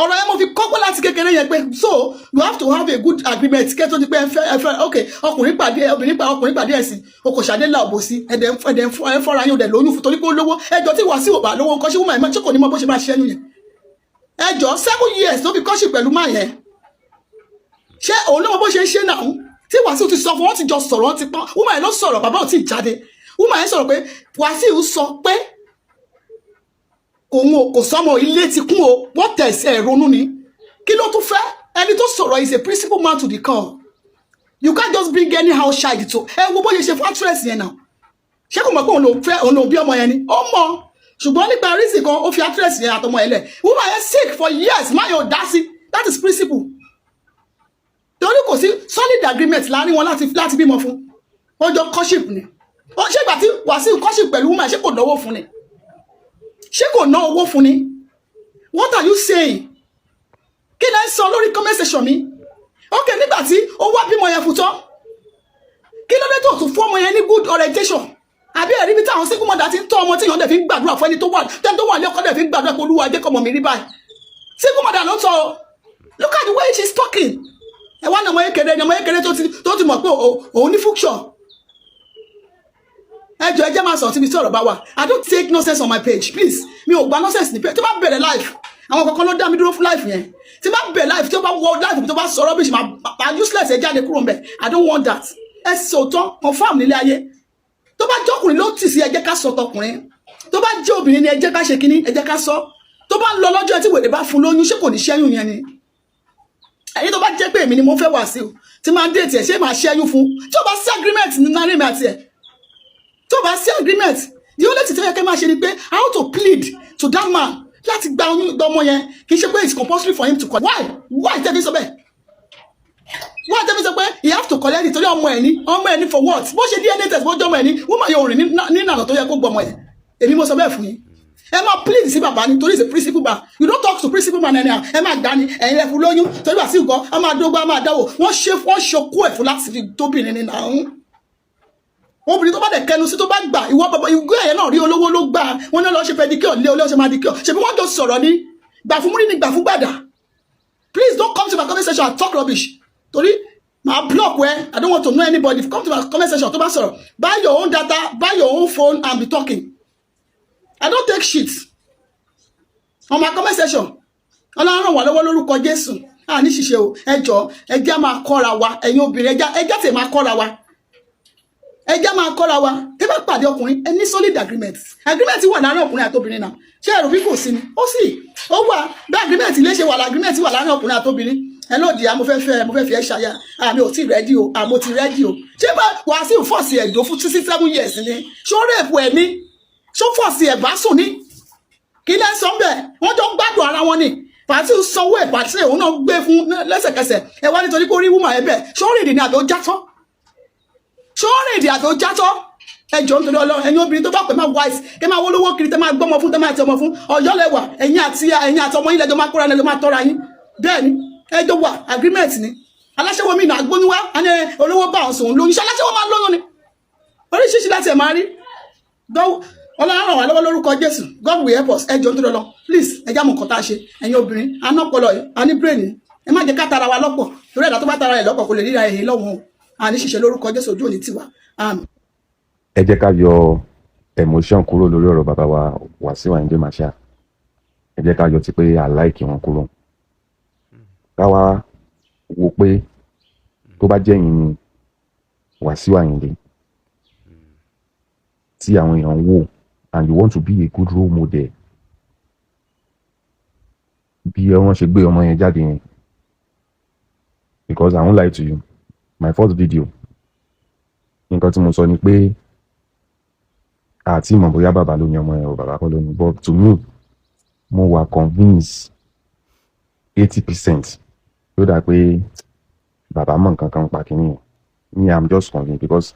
ọ̀rọ̀ yẹn mo fi kọ́kọ́ láti kékeré yẹn pé so you have to have a good agreement kẹ́ tó di pé ẹ fẹ́ ok ọkùnrin pàdé ẹ̀sìn o kò ṣàdé là òbò sí ẹ̀dẹ̀ fọ́ra yín o dẹ̀ lóyún fún torí pé ó lówó ẹjọ́ tí wàá sí òbá lówó nǹkan ṣé wọ́n máa ṣé kò ní mọ bó ṣe máa ṣẹ́yún yẹn ẹjọ́ 7 years ló fi kọ́ṣì pẹ̀lú máa yẹn ṣé òun náà bó ṣe ń ṣe náà tí Wàsíù ti sọ fún wọn ti jọ sọ̀rọ̀ wọn ti pọ́n woman yẹn ló sọ̀rọ̀ bàbá ò tí ì jáde woman yẹn sọ̀rọ̀ pé Wàsíù sọ pé òun kò sọmọ ilé ti kún o wọ́n tẹ̀sẹ̀ ronú ni kí ló tún fẹ́ ẹni tó sọ̀rọ̀ is a principal man to the call you can't just bring anyhow child to ẹ wo bó ṣe ṣe fún actress yẹn náà ṣé kò mọ̀ pé òun ló bí ọmọ yẹn ni ó mọ̀ ṣùgbọ́n nípa reason kan ó fi actress yẹn àtọmọ yẹn lẹ̀ woman yẹn sick for years má yóò dá sí that is principle torí kò sí solid agreement láàrin wọn láti bímọ fún ọjọ́ courtship ni ó ṣé ìgbà tí Wàsíù courtship pẹ̀lú woman ṣé kò náwó fún ni ṣé kò ná owó fún ni what are you saying kí lẹ ń sọ lórí comment section mi ok nígbà tí ó wá bímọ yẹn fún tán kí ló dé tó tún fún ọmọ yẹn ní good orientation àbí ẹ̀rí bí táwọn single mother ti ń tọ́ ọmọ tí yàn dẹ̀ fi ń gbàdúrà fún ẹni tó wà ní ọkọ dẹ̀ fi ń gbàdúrà pé Olúwa jẹ́ kọ́mọ mi rí báyìí single mother ló tọ́ look at the way she is talking ẹ wá ní ọmọ yékeré tó ti mọ̀ pé òun ní function ẹjọ́ ẹjẹ́ máa sọ̀rọ̀ tí mi sí ọ̀rọ̀ bá wà I don't take nonsense on my page please mi ò gba nonsense ní page tí bá bẹ̀rẹ̀ life àwọn kankan ló dá mi dúró fún life yẹn tí bá bẹ̀rẹ̀ life tí ó bá wọ life tó bá sọ̀rọ̀ bí ṣe máa useless ẹ jáde kúrò mbẹ̀ I don't want that ẹ sòótọ́ confam nílé ayé tó bá jọkùnrin ló tì sí ẹ jẹ́ ká sọ tọkùnrin tó bá jẹ́ obìnrin ni ẹ jẹ́ ká ṣe kínní ẹ jẹ́ ká sọ tó bá ń lọ lọ́jọ́ tí wèrè bá fún lóyún ṣé kò ní ṣẹ́yún yẹn ni ẹ̀yin tó bá jẹ́ pé èmi ni mo fẹ́ Wàsíù tí máa ń déètì ẹ̀ ṣé máa ṣẹ́yún fún tí ó bá sí agreement ní náírà mi àti ẹ̀ tó bá sí agreement the only thing tẹ́lẹ̀ kẹ́ máa ṣe ni pé how to plead to that man láti gba oyún ọmọ yẹn kì í ṣe pé it's compulsory for him to collect why tẹ́bí sọ bẹ́ẹ̀ why tẹ́bí sọ pé he have to collect nítorí ọmọ ẹ̀ ní for what bó ṣe DNA test bó jẹ́ ọmọ ẹ̀ ní wọ́n máa yọ òrìn ní ìlànà tó yẹ kó gbọ́ ọmọ ẹ̀ èmi mo sọ bẹ́ẹ̀ fún yín ẹ máa plead sí bàbá ni torí is a principal man you don't talk to principal man anyhow ẹ máa gbani ẹ̀yin lẹ fún lóyún torí Wàsíù nǹkan a máa dógbó a máa dáwò wọ́n ṣokú ẹ̀ fún láti fi tóbìnrin ní náà obìnrin tó bá dẹ̀ kẹnu sí tó bá gbà ìwọ bàbá ìgbé ẹ̀yẹ náà rí olówó ló gbà wọ́n ní lọ́ọ́ ṣe pedicure lé olóṣè máa dicure ṣe bí wọ́n jọ sọ̀rọ̀ ní gbà fún múrí ni gbà fún gbàdà please don't come to my comment section and talk rubbish torí màá block wẹ́ I don't want to know anybody if you come to my comment section tó bá sọ̀rọ̀ buy your own data buy your own phone and be talking I don't take shit on my comment section ọlọ́run wà lọ́wọ́ lórúkọ Jésù ní ṣiṣẹ́ o ẹjọ́ ẹjẹ́ máa kọ́ra wa ẹ̀yin obìnrin ẹjẹ́ tẹ̀ máa kọ́ra wa ẹjẹ́ máa kọ́ra wa tí bá pàdé ọkùnrin ẹ ní solid agreement wà láàrin ọkùnrin àtobìnrin náà ṣé ẹ̀rù bí kò sí ni ó sì ó wà bí agreement ilé ṣe wà agreement wà láàrin ọkùnrin àtobìnrin ẹ lóòdì mo fẹ́ fi ẹ ṣàyà àmì ò tí rẹ́dí o àmọ́ ti rẹ́dí o ṣé bá Wàsíù fọ́ọ̀sì ẹ̀dọ́ fún 7 years ni ṣó rèpù ẹ̀mí ṣó fọ́ọ̀sì ẹ̀bá sùn ní kí lẹ́ sọ bẹ́ẹ̀ wọ́n jọ gbádùn ara wọn ni Wàsíù sanwó ẹ̀ pàṣẹ òun náà gbé fún lẹ́sẹ̀kẹsẹ̀ ẹ wá nítorí pé ó rí wúmà ẹ bẹ́ẹ̀ ṣó rèdì ni àbí ó játọ́ ẹjọ́ nítorí Ọlọ́run ẹ̀yin obìnrin tó bá pè máa wise kẹ́ máa wólówó kiri tẹ́ máa gbọ́mọ fún tẹ́ máa ti ọmọ fún Ọ̀yọ́ lẹ́wà ẹ̀yin àti ọmọ yín lẹ́jọ́ máa kóra lẹ́jọ́ máa tọ́ra yín bẹ́ẹ̀ ni ẹjọ́ wà agreement ni aláṣẹ́wọ́ mi náà gbóyún wá á ní olówó bá ọ̀sùn lóyún iṣẹ́ aláṣẹ́wọ́ máa lóyún ni oríṣiríṣi láti ẹ̀ máa rí Ọlọ́run ràn wá lọ́wọ́ lórúkọ Jésù God will help us ẹjọ́ nítorí Ọlọ́run please ẹjá mọ̀ nǹkan tá a ṣe ẹ̀yin obìnrin anọ́pọlọ àní brain ẹ má jẹ́ ká tara wa lọ́pọ̀ torí ẹ̀dá tó bá tara ẹ̀ lọ́pọ̀ kò lè ríra ẹ̀yìn lọ́wọ́ àní ṣiṣẹ́ lórúkọ Jésù ojú òní tiwa àmín. Ẹ jẹ́ ká yọ emotion kúrò lórí ọ̀rọ̀ bàbá wa Wàsíù Àyìndé Marshal ẹ jẹ́ ká yọ ti pé àláìkì wọn kúrò ká wá wo pé tó bá jẹ́ yín ni Wàsíù Àyìndé tí àwọn èèyàn wò and you want to be a good role model bí wọ́n ṣe gbé ọmọ yẹn jáde yẹn because I won't lie to you my first video nǹkan tí mo sọ ni pé àti ìmọ̀ bóyá bàbá ló ní ọmọ yẹn o bàbá kọ́ ló ní but to me mo wà convince 80% ló dà pé bàbá mọ̀ nǹkan kan pa kínní yẹn. Me, I'm just convinced because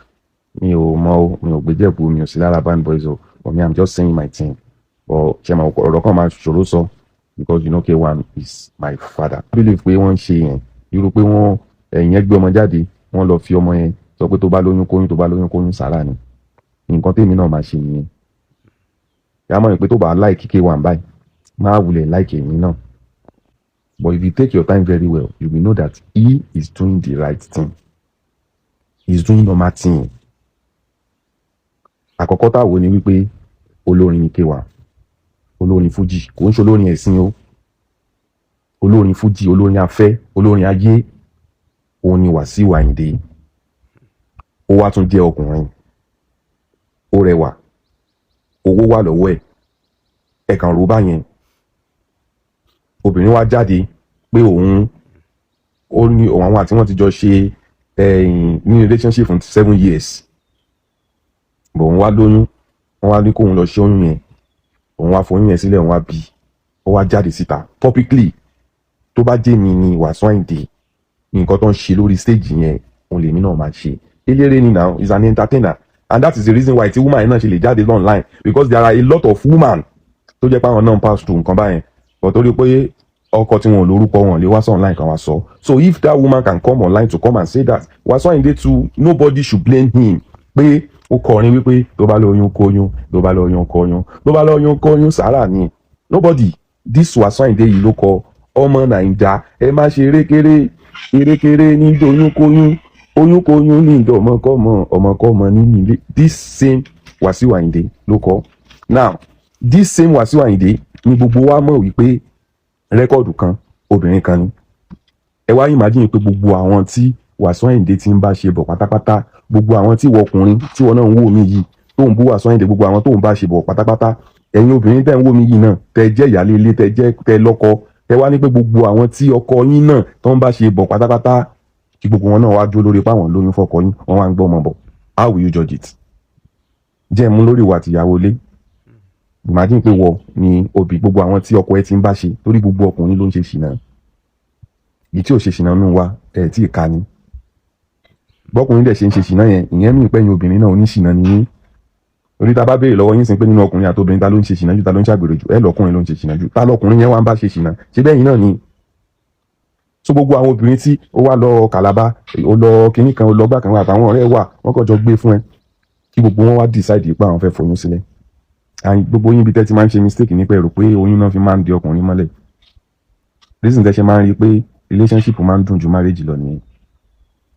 mi ò gbéjẹ̀bù, mi ò sí lára band boys o, but me, I'm just saying my thing. But ṣe máa ọ̀rọ̀ kan máa ṣòro sọ because you know K1 is my father. I believe pé wọ́n ń ṣe yẹn irú pé wọ́n ẹ̀yìn ẹgbẹ́ ọmọ jáde wọ́n lọ fi ọmọ yẹn sọ pé tó bá lóyún kóyún sàrà ni nǹkan tèmi náà máa ṣe nìyẹn. Ìyá mọ̀ pé tó bá like K1 báyìí máa wulẹ̀ like èmi náà. But if you take your time very well, you will know that he is doing the right thing. He is doing normal thing. Àkọ́kọ́ táwo ni wípé olórin ni K1, olórin fújì, kò ń ṣe olórin ẹ̀sìn o, olórin fújì, olórin afẹ́, olórin ayé, òun ni Wàsíù Àyìndé. Ó wá tún jẹ́ ọkùnrin, ó rẹwà, owó wà lọ́wọ́ ẹ̀, ẹ̀kan rò bá yẹn. Obìnrin wá jáde pé òun ó ní àwọn àti wọ́n ti jọ ṣe ní relationship fún 7 years. But òun wá lóyún, wọ́n wá ní kóun lọ ṣe oyún yẹn, òun wá foyún yẹn sílẹ̀, òun wá bí, ó wá jáde síta publicly. Tó bá jẹ́ mi ni Wasiu Ayinde nǹkan tó ń ṣe lórí stage yẹn òun lèmi náà máa ṣe. Eléré ni now, is an entertainer, and that is the reason why tí woman yẹn náà ṣe lè jáde online, because there are a lot of women tó jẹ́ pé àwọn náà pass through nǹkan báyẹn, but torí pé ọkọ tí wọn ò lórúkọ wọn lè wá sí online kan wá sọ. So if that woman can come online to come and say that, Wasiu Ayinde too, nobody should blame him pé ó kọrin wípé tó bá lóyún kóyún, tó bá lóyún kóyún, tó bá lóyún kóyún sàrà ni. Nobody. This Wasiu Ayinde yìí ló kọ ọmọ Naija ẹ má ṣe erékeré ní doyún kóyún, oyún kóyún ní ọmọkọ́mọ ní ilé. This same Wasiu Ayinde ló kọ. Now this same Wasiu Ayinde ni gbogbo wa mọ̀ wípé rẹ́kọ̀dù kan obìnrin kan ni. Ẹ wá imagine pé gbogbo àwọn tí Wasiu Ayinde ti ń bá ṣe bọ̀ pátápátá, gbogbo àwọn tí wọkùnrin tí wọn náà ń wò mí yìí tó ń bú Wasiu Ayinde, gbogbo àwọn tó ń bá ṣe bọ̀ pátápátá, ẹ̀yin obìnrin tẹ́ ń wò mí yìí náà tẹ́ jẹ́ ìyálé ilé, tẹ́ lọ́kọ, tẹ́ wá ní pé gbogbo àwọn tí ọkọ yín náà tó ń bá ṣe bọ̀ pátápátá kí gbogbo wọn náà wá dúró lórí páwọn lóyún fọ́kọ yín, wọ́n wá ń gbọ́ ọmọ bọ̀. How will you judge it? Jẹ́ mú lórí ìwà àtìyàwó ilé. Imagine pé wọ ni obì gbogbo àwọn tí ọkọ ẹ ti ń bá ṣe, torí gbogbo ọkùnrin ló ń ṣe ṣìnà. Èyí tí ò ṣe ṣìnà nù wa ẹ̀ tí ì ka ni. Bọ́kùnrin dẹ̀ ṣe ń ṣe ṣìnà yẹn, ìyẹn mí pẹ́yìn obìnrin náà oníṣìnà ni yín. Orí ta bá béèrè lọ́wọ́ yín sí pé nínú ọkùnrin àti obìnrin ta ló ń ṣe ṣìnà jù, ta ló ń ṣàgbèrè jù, ẹ lọ́kùnrin ló ń ṣe ṣìnà jù. Ta lọ́kùnrin yẹn wá ń bá ṣe ṣìnà, ṣé bẹ́yìn náà ni? So gbogbo àwọn obìnrin tí ó wá lọ Kàlábá, ó lọ kinní kan, ó lọ gbà kan wà àtàwọn ọ̀rẹ́ wà, wọ́n kàn jọ gbé fún ẹ kí gbogbo wọn wá decide pé àwọn fẹ́ foyún sílẹ̀. And gbogbo yín bí tẹ́ ti máa ń ṣe mistake ní pé rò pé oyún náà fi máa ń di ọkùnrin mọ́lẹ̀. Reason tẹ́ ṣe máa ń rí pé relationship máa ń dùn ju marriage lọ nìyẹn.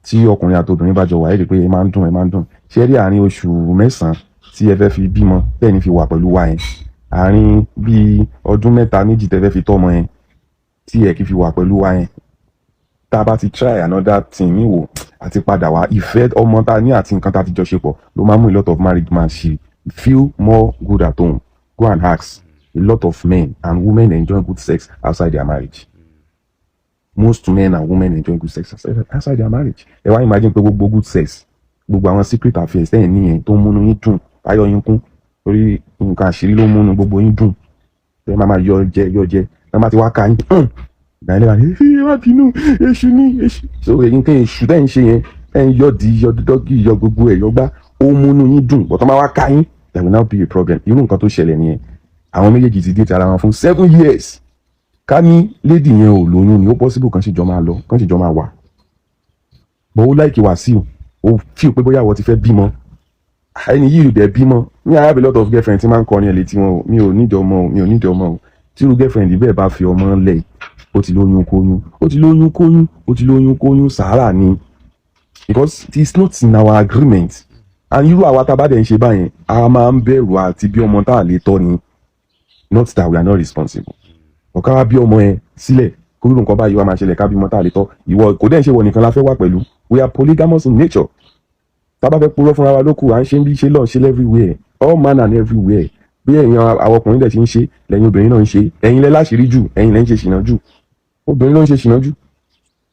Tí ọkùnrin àti obìnrin bá jọ wà, ẹ rí pé ẹ máa ń dùn. Ṣé rí àárín oṣù 9 tí ẹ fẹ́ fi bímọ bẹ́ẹ̀ ni fi wà pẹ̀lú wa yẹn, àárín bíi ọdún 3-2 tẹ́ fẹ́ fi tọ́mọ yẹn tí ẹ kì í fi wà pẹ̀lú wa yẹn, tá a bá ti try another thing mi wò àti padà wá, ìfẹ́ ọmọ ta ní àti nǹkan tá a ti jọ ṣe pọ̀ ló máa ń mú a lot of married man ṣe feel more good at home. Go and ask a lot of men and women enjoy good sex outside their marriage. Most men and women enjoy good sex outside their marriage. Ẹ wá imagine pé gbogbo good sex, gbogbo àwọn secret affairs tẹ́yìn níyẹn tó ń múnú yín dùn, táyọ̀ yín kún, torí nǹkan àṣírí ló ń múnú gbogbo yín dùn. Tẹ́ máa yọ jẹ, tẹ́ máa ti wá ká yín. Ìgbàlẹ́ wá bínú èṣù ní èṣù. So èyí nǹkan èṣù tẹ́ ń ṣe yẹn, ẹ̀ ń yọ di, yọ dọ́gì, yọ gbogbo ẹ̀ yọgbá, ó múnú yín dùn, bọ̀tọ́ máa wá ká yín. There will now be a problem. Irú nǹkan tó ṣẹlẹ̀ nìyẹn. Àwọn méjèèjì ti date ara wọn fún 7 years. Ká ní lady yẹn ò lóyún ni ó possible kan sì jọ máa lọ, kan sì jọ máa wà. But ó like Wasiu, ó feel pé bóyá wọ́n ti fẹ́ bímọ. Ẹni yìí ò dẹ̀ bímọ. Me, I have a lot of girlfriends tí máa ń kọrin ẹ̀ létí wọn o. Mi ò need ọmọ o. Tí irú girlfriend bẹ́ẹ̀ bá fi ọmọ lẹ̀, ó ti lóyún kóyún, sàárà ni. Because it is not in our agreement. And irú àwa tá a bá dẹ̀ ń ṣe báyẹn, a máa ń bẹ̀rù àti bí ọmọ tá a lè tọ́ ni. Not that we are not responsible. Ọ̀ká wa bí ọmọ yẹn sílẹ̀, kó irú nǹkan báyìí wá máa ṣẹlẹ̀ ká bí ọmọ tá a lè tọ́. Ìwọ kò dẹ̀ ń ṣe wọ nìkan la fẹ́ wà pẹ̀lú. We are polygamous in nature. Tá a bá fẹ́ purọ́ fúnra wa lókù, à ń ṣe ń bí ṣe lọ́ọ̀ ṣe everywhere. All man and everywhere. Bí ẹ̀yin àwọn ọkùnrin dẹ̀ ṣe ń ṣe, lẹ́yìn obìnrin náà ń ṣe. Ẹ̀yin lẹ láṣìírí jù, ẹ̀yin lẹ ń ṣe ṣìnà jù. Obìnrin ló ń ṣe ṣìnà jù.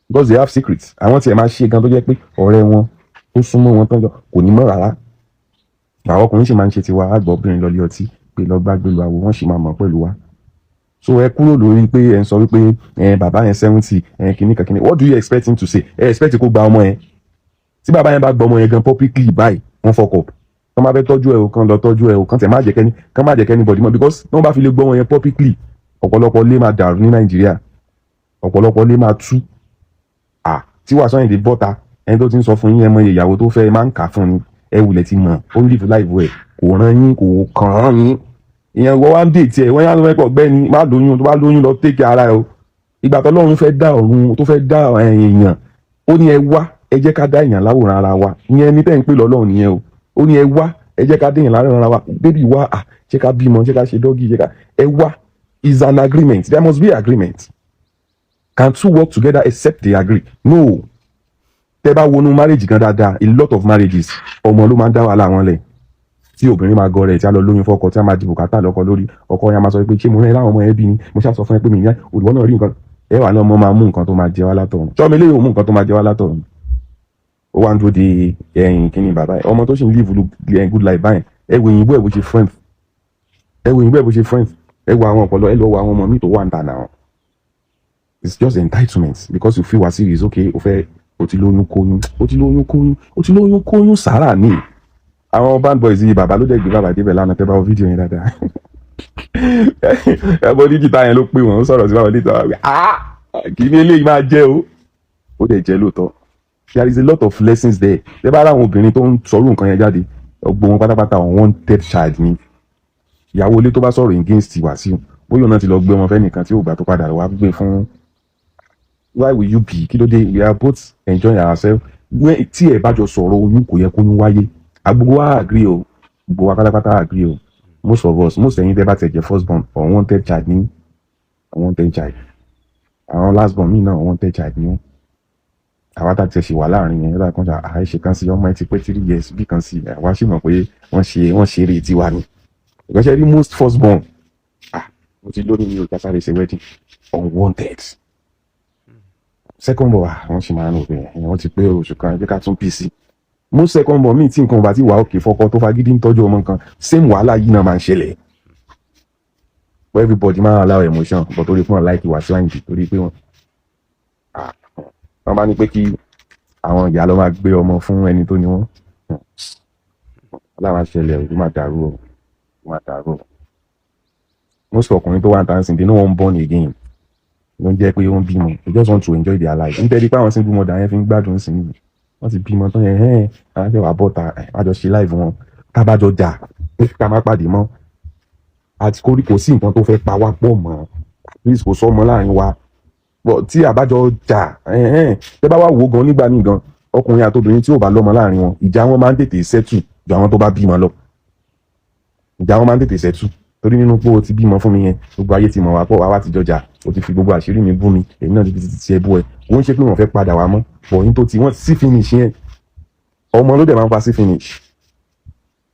Because they have secrets. Àwọn tí ẹ máa ṣe gan tó jẹ́ pé ọ̀rẹ́ wọn tó súnmọ́ wọn tán jọ kò ní mọ̀ rárá. Àwọn ọkùnrin sì máa ń ṣe tiwa, àgbà obìnrin lọ lé ọtí pé lọ gbàgbé lu àwò, wọ́n sì máa mọ̀ pẹ̀lú wa. so ẹ kúrò lórí pé ẹ ń sọ wípé bàbá yẹn 70 kìnnìkan what do you expect him to say ẹ expect kó gba ọmọ yẹn tí bàbá yẹn bá gba ọmọ yẹn gan publicly báyìí wọ́n fuck up kán bá fẹ́ tọ́jú ẹ o kán lọ tọ́jú ẹ o kán tẹ̀ má jẹ́ kẹ́ni bọ̀dí mọ́ because wọ́n bá fi lè gbọ́ ọmọ yẹn publicly ọ̀pọ̀lọpọ̀ lè máa dàrú ní Nàìjíríà ọ̀pọ̀lọpọ̀ lè máa tú tí Wasiu Ayinde bọ́ta ẹni tó ti ń sọ fún yín ẹ mọ ìyàwó tó fẹ́ máa ń kà fún ni ẹ wulẹ̀ ti mọ̀ ó ń live life ẹ̀ kò ràn yín kò kàn án yín ìyẹn wọ́n wá ń dè tiẹ̀ wọ́n yá ló mẹ́pọ̀ gbẹ́ni má lóyún tó bá lóyún lọ take ara ẹ o ìgbà tó lọ́run fẹ́ dá ọ̀run tó fẹ́ dá èèyàn ó ní ẹ wá ẹ jẹ́ ká dá èèyàn láwòrán ara wa ìyẹn ní tẹ́ ń pè lọ́lọ́run nìyẹn o ó ní ẹ wá ẹ jẹ́ ká dá èèyàn láwòrán ara wa bébì wá ṣé ká bímọ ṣé ká ṣe dọ́gì ṣé ká ẹ wá is an agreement there must be agreement can two work together except they agree no tẹ́ bá wọnú marriage gan dáadáa a lot of marriages ọmọ ló máa ń dá wàhálà wọn lẹ̀ tí obìnrin máa gọ rẹ̀ tí a lọ lóyún fọ́kọ tí a máa di bùkátà lọ́kọ lórí ọkọ yẹn máa sọ pé ṣé mo rẹ́ láwọn ọmọ ẹbí ni mo ṣáà sọ fún ẹ pé mi ìyá olùwọ́ náà rí nǹkan ẹ wà ní ọmọ máa mú nǹkan tó máa jẹ wá látọ̀run ṣọ́ọ́ mi léyìn òun mú nǹkan tó máa jẹ wá látọ̀run ó wá ń dúró de ẹ̀yìn kíní bàbá ẹ̀ ọmọ tó sì ń live good life báyìí ẹ wo òyìnbó ẹ̀ bó ṣe friend ẹ wo òyìnbó ẹ̀ bó ṣe friend ẹ wo àwọn ọpọlọ ẹ lọ wo àwọn ọmọ mi tó wà ń tà náà it's just entitlement because you feel Wasiu is okay o ti lóyún kóyún sàrà ní àwọn band boys yìí bàbá ló dẹ̀ gbé bàbá débẹ̀ lánàá tẹ́ bá wo fídíò yẹn dáadáa ẹ̀bọ díjìtà yẹn ló pè wọ́n ó sọ̀rọ̀ sí báwọn létà kì í ní eléyìí máa jẹ́ o ó dẹ̀ jẹ́ lóòótọ́ there is a lot of lessons there tẹ́ bá ráwọn obìnrin tó ń sọ̀rọ̀ nǹkan yẹn jáde ọgbọ́n wọn pátápátá unwanted child ni ìyàwó ilé tó bá sọ̀rọ̀ against Wasiu bóyá ọ̀nà ti lọ gbé wọn fẹ́nìkan tí ó gbà tó padà wá gbé fún why will you be kí ló dé we are both enjoying ourselves tí ẹ bá jọ sọ̀rọ̀ oyún kò yẹ kó ní wáyé agbogbo wa agree o gbogbo wa pátápátá agree o most of us most ẹ̀yin tẹ́ bá tẹ̀ jẹ́ first born unwanted child ní unwanted child àwọn last born míì náà unwanted child ní àwa tá ti ṣe wà láàrin yẹn yọ̀dà kan ṣe àìṣe kan sí ọmọ ẹ ti pé 3 years bí kan sí àwa sì mọ̀ pé wọ́n ṣe eré tiwa ni ìgbésẹ̀ rí most first born mo ti lórí mi ò já sáré ṣe wedding unwanted second born wọ́n sì máa ń rò pé wọ́n ti pé oṣù kan ẹgbẹ́ ká tún pc most second born míì tí nǹkan bá ti wà òkè fọkọ tó fagídí ń tọ́jú ọmọ kan same wàhálà yìí náà máa ń ṣẹlẹ̀ but everybody máa allow emotion but torí pé wọ́n like Wasiu Ayinde torí pé wọ́n bá ní pé kí àwọn ìyá lọ máa gbé ọmọ fún ẹni tó ní wọ́n láwọn ṣẹlẹ̀ ó máa dàrú o most ọkùnrin tó wà ń tàn sí they no wan born again ló ń jẹ́ pé wọ́n bímọ they just want to enjoy their life nítorí pé àwọn single mother yẹn fi ń gbádùn sí i wọ́n ti bímọ tán yẹn àwọn fẹ́ wà bọ́ta àjọ ṣe live wọn tábàjọ jà ká má pàdé mọ́ àti kò sí nǹkan tó fẹ́ pa wá pọ̀ mọ́ at least kò sọ́mọ láàrin wa tí àbájọ jà tẹ́ bá wà wò gan nígbà míì gan ọkùnrin àtobìnrin tí ò bá lọ́mọ láàrin wọn ìjà wọn máa ń tètè settle ju àwọn tó bá bímọ lọ ìjà wọn máa ń tètè settle torí nínú pé o ti bímọ fún mi yẹn gbogbo ayé ti mọ̀ wá pọ̀ wá ti jọjà o ti fi gbogbo àṣírí mi bú mi èmi náà ti fi ti ẹ bú ẹ wọ́n ń ṣe pé wọ́n fẹ́ padà wá mọ́ bọ̀ yín tó ti wọ́n sí finish yẹn ọmọ ló dẹ̀ máa ń pa sí finish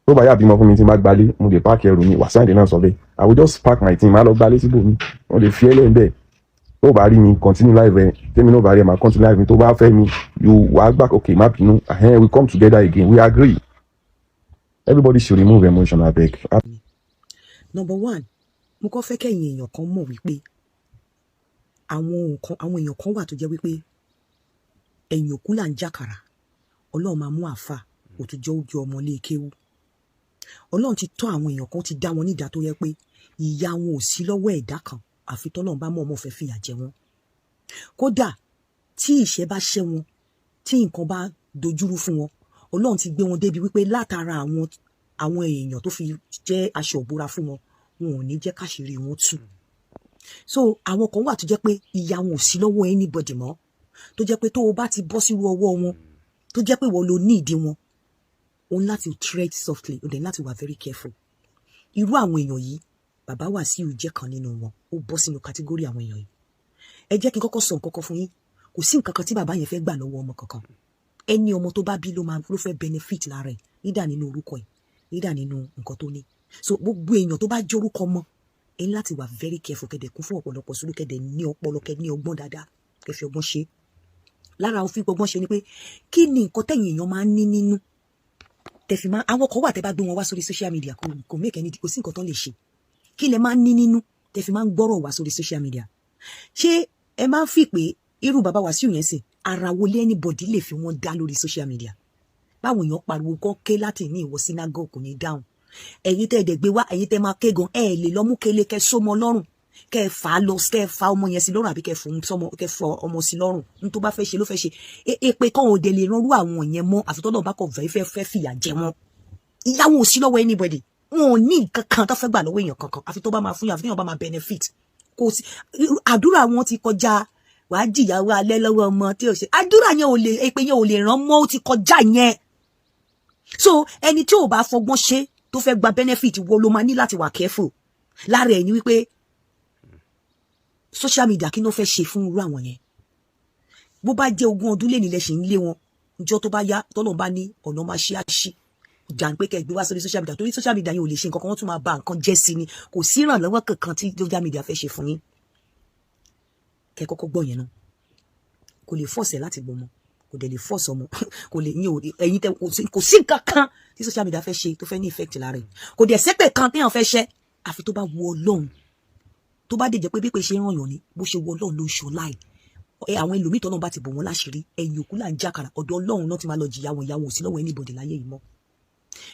tó bá yà bímọ fún mi tí n bá gbalé mo lè páàkì ẹrù mi Wasiu Ayinde náà sọ bẹ́ẹ̀ I will just park my thing máa lọ gbalé síbò mi wọ́n lè fi ẹlẹ́ bẹ́ẹ̀ tó bá rí mi continue live ẹ tẹ́mi náà bá rí ẹ máa continue live mi tó bá fẹ́ mi you wàá gbà okay má bínú we come together again we agree everybody should remove emotion abeg. Number one mo kọ́ fẹ́ kẹ́yìn èèyàn kan mọ̀ wípé àwọn èèyàn kan wà tó jẹ́ wípé ẹ̀yìn òkú là ń jàkàrà ọlọ́run máa mú àáfà òtújọ́ ojú ọmọ ilé kéwú ọlọ́run ti tọ́ àwọn èèyàn kan ti dá wọn nídàá tó yẹ pé ìyà wọn ò sí lọ́wọ́ ẹ̀dá kan àfi tọ́lọ́run bá mọ̀ ọmọ fẹ́ fìyà jẹ wọn kódà tí ìṣẹ́ bá ṣẹ́ wọn tí nǹkan bá dojúrú fún wọn ọlọ́run ti gbé wọn débi wípé látara àwọn èèyàn tó fi jẹ́ aṣọ òbúra fún wọn wọn ò ní jẹ́ káṣírí wọn tú so àwọn kan wà tó jẹ́ pé ìyà wọn ò sí lọ́wọ́ anybody mọ́ tó jẹ́ pé tó o bá ti bọ́ sírú ọwọ́ wọn tó jẹ́ pé wọ́n lo ní ìdí wọn òun láti tread softly ó dẹ̀ láti wà very careful irú àwọn èèyàn yìí bàbá Wasiu jẹ́ kan nínú wọn ó bọ́ sínú kátígórì àwọn èèyàn yìí ẹ jẹ́ kí n kọ́kọ́ sọ nǹkan kan fún yín kò sí nǹkan kan tí bàbá yẹn fẹ́ gbà lọ́wọ́ ọmọ kankan ẹni ọmọ tó bá bí ló fẹ́ benefit lára ẹ̀ nídà nínú orúkọ ẹ̀ nídà nínú nǹkan tó ní so gbogbo èèyàn tó bá jẹ́ orúkọ mọ́ ẹ ní láti wà very careful kẹ́dẹ̀ kún fún ọ̀pọ̀lọpọ̀ sùúrù kẹ́dẹ̀ ní ọpọlọ kẹ́ ní ọgbọ́n dáadáa kẹ́ fi ọgbọ́n ṣe lára òfin ọgbọ́n ṣe ni pé kí ni nǹkan tẹ̀yìn èèyàn máa ń ní nínú tẹ̀fì máa àwọn kan wà tẹ́ bá gbé wọn wá sórí social media kò make any kò sí nǹkan tó lè ṣe kí lẹ máa ń ní nínú tẹ́ fi máa ń gbọ́rọ̀ wá sórí social media ṣé ẹ máa ń fi pé irú bàbá Wàsíù yẹn sì ara wo lé anybody lè fi wọ́n dá lórí social media báwọn èèyàn pariwo kọ́ ké láti ní ìwọ synagogue kò ní dáhùn ẹ̀yin tẹ́ ẹ̀dẹ̀ gbé wá ẹ̀yin tẹ́ máa ké gan ẹ̀ lè lọ́mú kele kẹ́ sómọ lọ́rùn kẹ́ fà á lọ kẹ́ fa ọmọ yẹn sí lọ́rùn àbí kẹ́ fọ ọmọ sí lọ́rùn ní tó bá fẹ́ ṣe ló fẹ́ ṣe èpè kan òde lè ránrú àwọn yẹn mọ́ àfi tọ́lọ́ bá kọ̀ fẹ́ fìyà jẹ wọn ìyàwó ò sí lọ́wọ́ anybody wọn ò ní nǹkan kan tó fẹ́ gbà lọ́wọ́ èèyàn kankan àfi tó bá máa fún yàn àfi tó yàn bá máa benefit kò sí àdúrà wọn ti kọjá wàá jìyàwó alẹ́ lọ́wọ́ ọmọ tí ò ṣe àdúrà yẹn ò lè èpè yẹn ò lè ràn mọ́ ó ti kọjá yẹn so ẹni tí ò bá fọgbọ́n ṣe tó fẹ́ gba benefit wo ló máa ní láti wà careful lára ẹ̀ ni wípé social media kí ló fẹ́ ṣe fún irú àwọn yẹn bó bá jẹ́ 20 ọdún lé nílẹ̀ ṣe ń lé wọn ìjọ tó bá yá tọ́lọ́ bá ní ọ̀nà máa ṣe àṣì jà ń pé kẹ́ gbé wá sórí social media torí social media yẹn ò lè ṣe nǹkan kan wọ́n tún máa ba nǹkan jẹ́ sí ni kò sí ìrànlọ́wọ́ kankan tí social media fẹ́ ṣe fún yín kẹ́ kọ́kọ́ gbọ́ yẹn náà kò lè force láti gbọmọ kò dẹ̀ lè force ọmọ kò lè ní ẹ̀yin tẹ kò sí nǹkan kan tí social media fẹ́ ṣe tó fẹ́ ní effect lára ẹ̀ kò dẹ̀ sẹ́pẹ̀ kan téèyàn fẹ́ ṣẹ́ àfi tó bá wu Ọlọ́run tó bá dé jẹ́ pé bí pé ṣe ń ràn yàn ni bó ṣe wu Ọlọ́run ló ń ṣọ láì àwọn ẹlòmíì tọ́lọ́run bá ti bò wọ́n láṣìírí ẹ̀yìn òkú là ń jákàrà ọ̀dọ̀ Ọlọ́run náà ti máa lọ jìyà wọn ìyàwó sí lọ́wọ́ anybody láyé yìí mọ́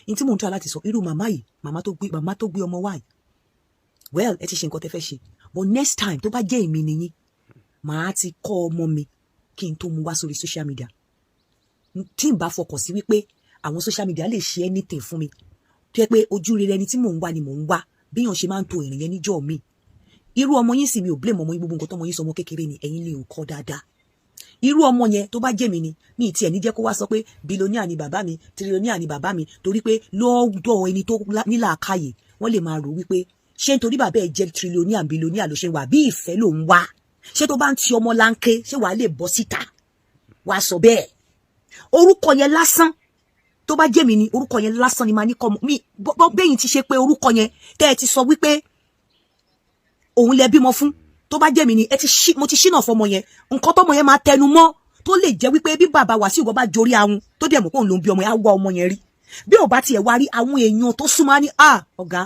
in tí mò ń tọ́ láti sọ irú màmá yìí màmá tó gbé ọmọ wá yìí well ẹ ti ṣe nǹkan tẹ́ fẹ́ ṣe but next time tó bá jẹ́ èmi nìyí màá ti kọ́ ọmọ mi kí n tó mú wá sórí social media tí n bá fọkàn sí wípé àwọn social media lè ṣe anything fún mi tó yẹ pé ojú rere ẹni tí mò ń wá ni mò ń wá béèyàn ṣe máa ń to ìrìn yẹn níjọ́ mi irú ọmọ yín sì mi ò blame ọmọ yín gbogbo nǹkan tó ọmọ yín sọ ọmọ kékeré ni ẹ̀yin lè kọ́ dáadáa irú ọmọ yẹn tó bá jẹ́ mi ni mi ì tiẹ̀ ní jẹ́ kó wá sọ pé billionaire ni bàbá mi trillionaire ni bàbá mi torí pé lọ́dọ̀ ẹni tó nílàákàyè wọ́n lè máa rò wípé ṣé nítorí bàbá ẹ̀ jẹ́ trillionaire billionaire ló ṣe wà bí ìfẹ́ ló ń wá ṣé tó bá ń ti ọmọ láńké ṣé wàá lè bọ́ síta wàá sọ bẹ́ẹ̀ orúkọ yẹn lásán tó bá jẹ́ mi ni orúkọ yẹn lásán ni máa ní kọ́ mi bẹ́yìn ti ṣe pé orúkọ yẹn tẹ́ ẹ ti sọ wípé òun lẹ bímọ fún tó bá jẹ́ mi ni mo ti ṣínà fọmọ yẹn nǹkan tọmọ yẹn máa tẹnu mọ́ tó lè jẹ́ wípé bí bàbá Wàsíù bá jorí ahun tó dẹ̀ mọ̀ pé òun ló ń bí ọmọ yẹn á wá ọmọ yẹn rí bí ò bá tiẹ̀ wá rí àwọn èèyàn tó súnmọ́ ní ọ̀gá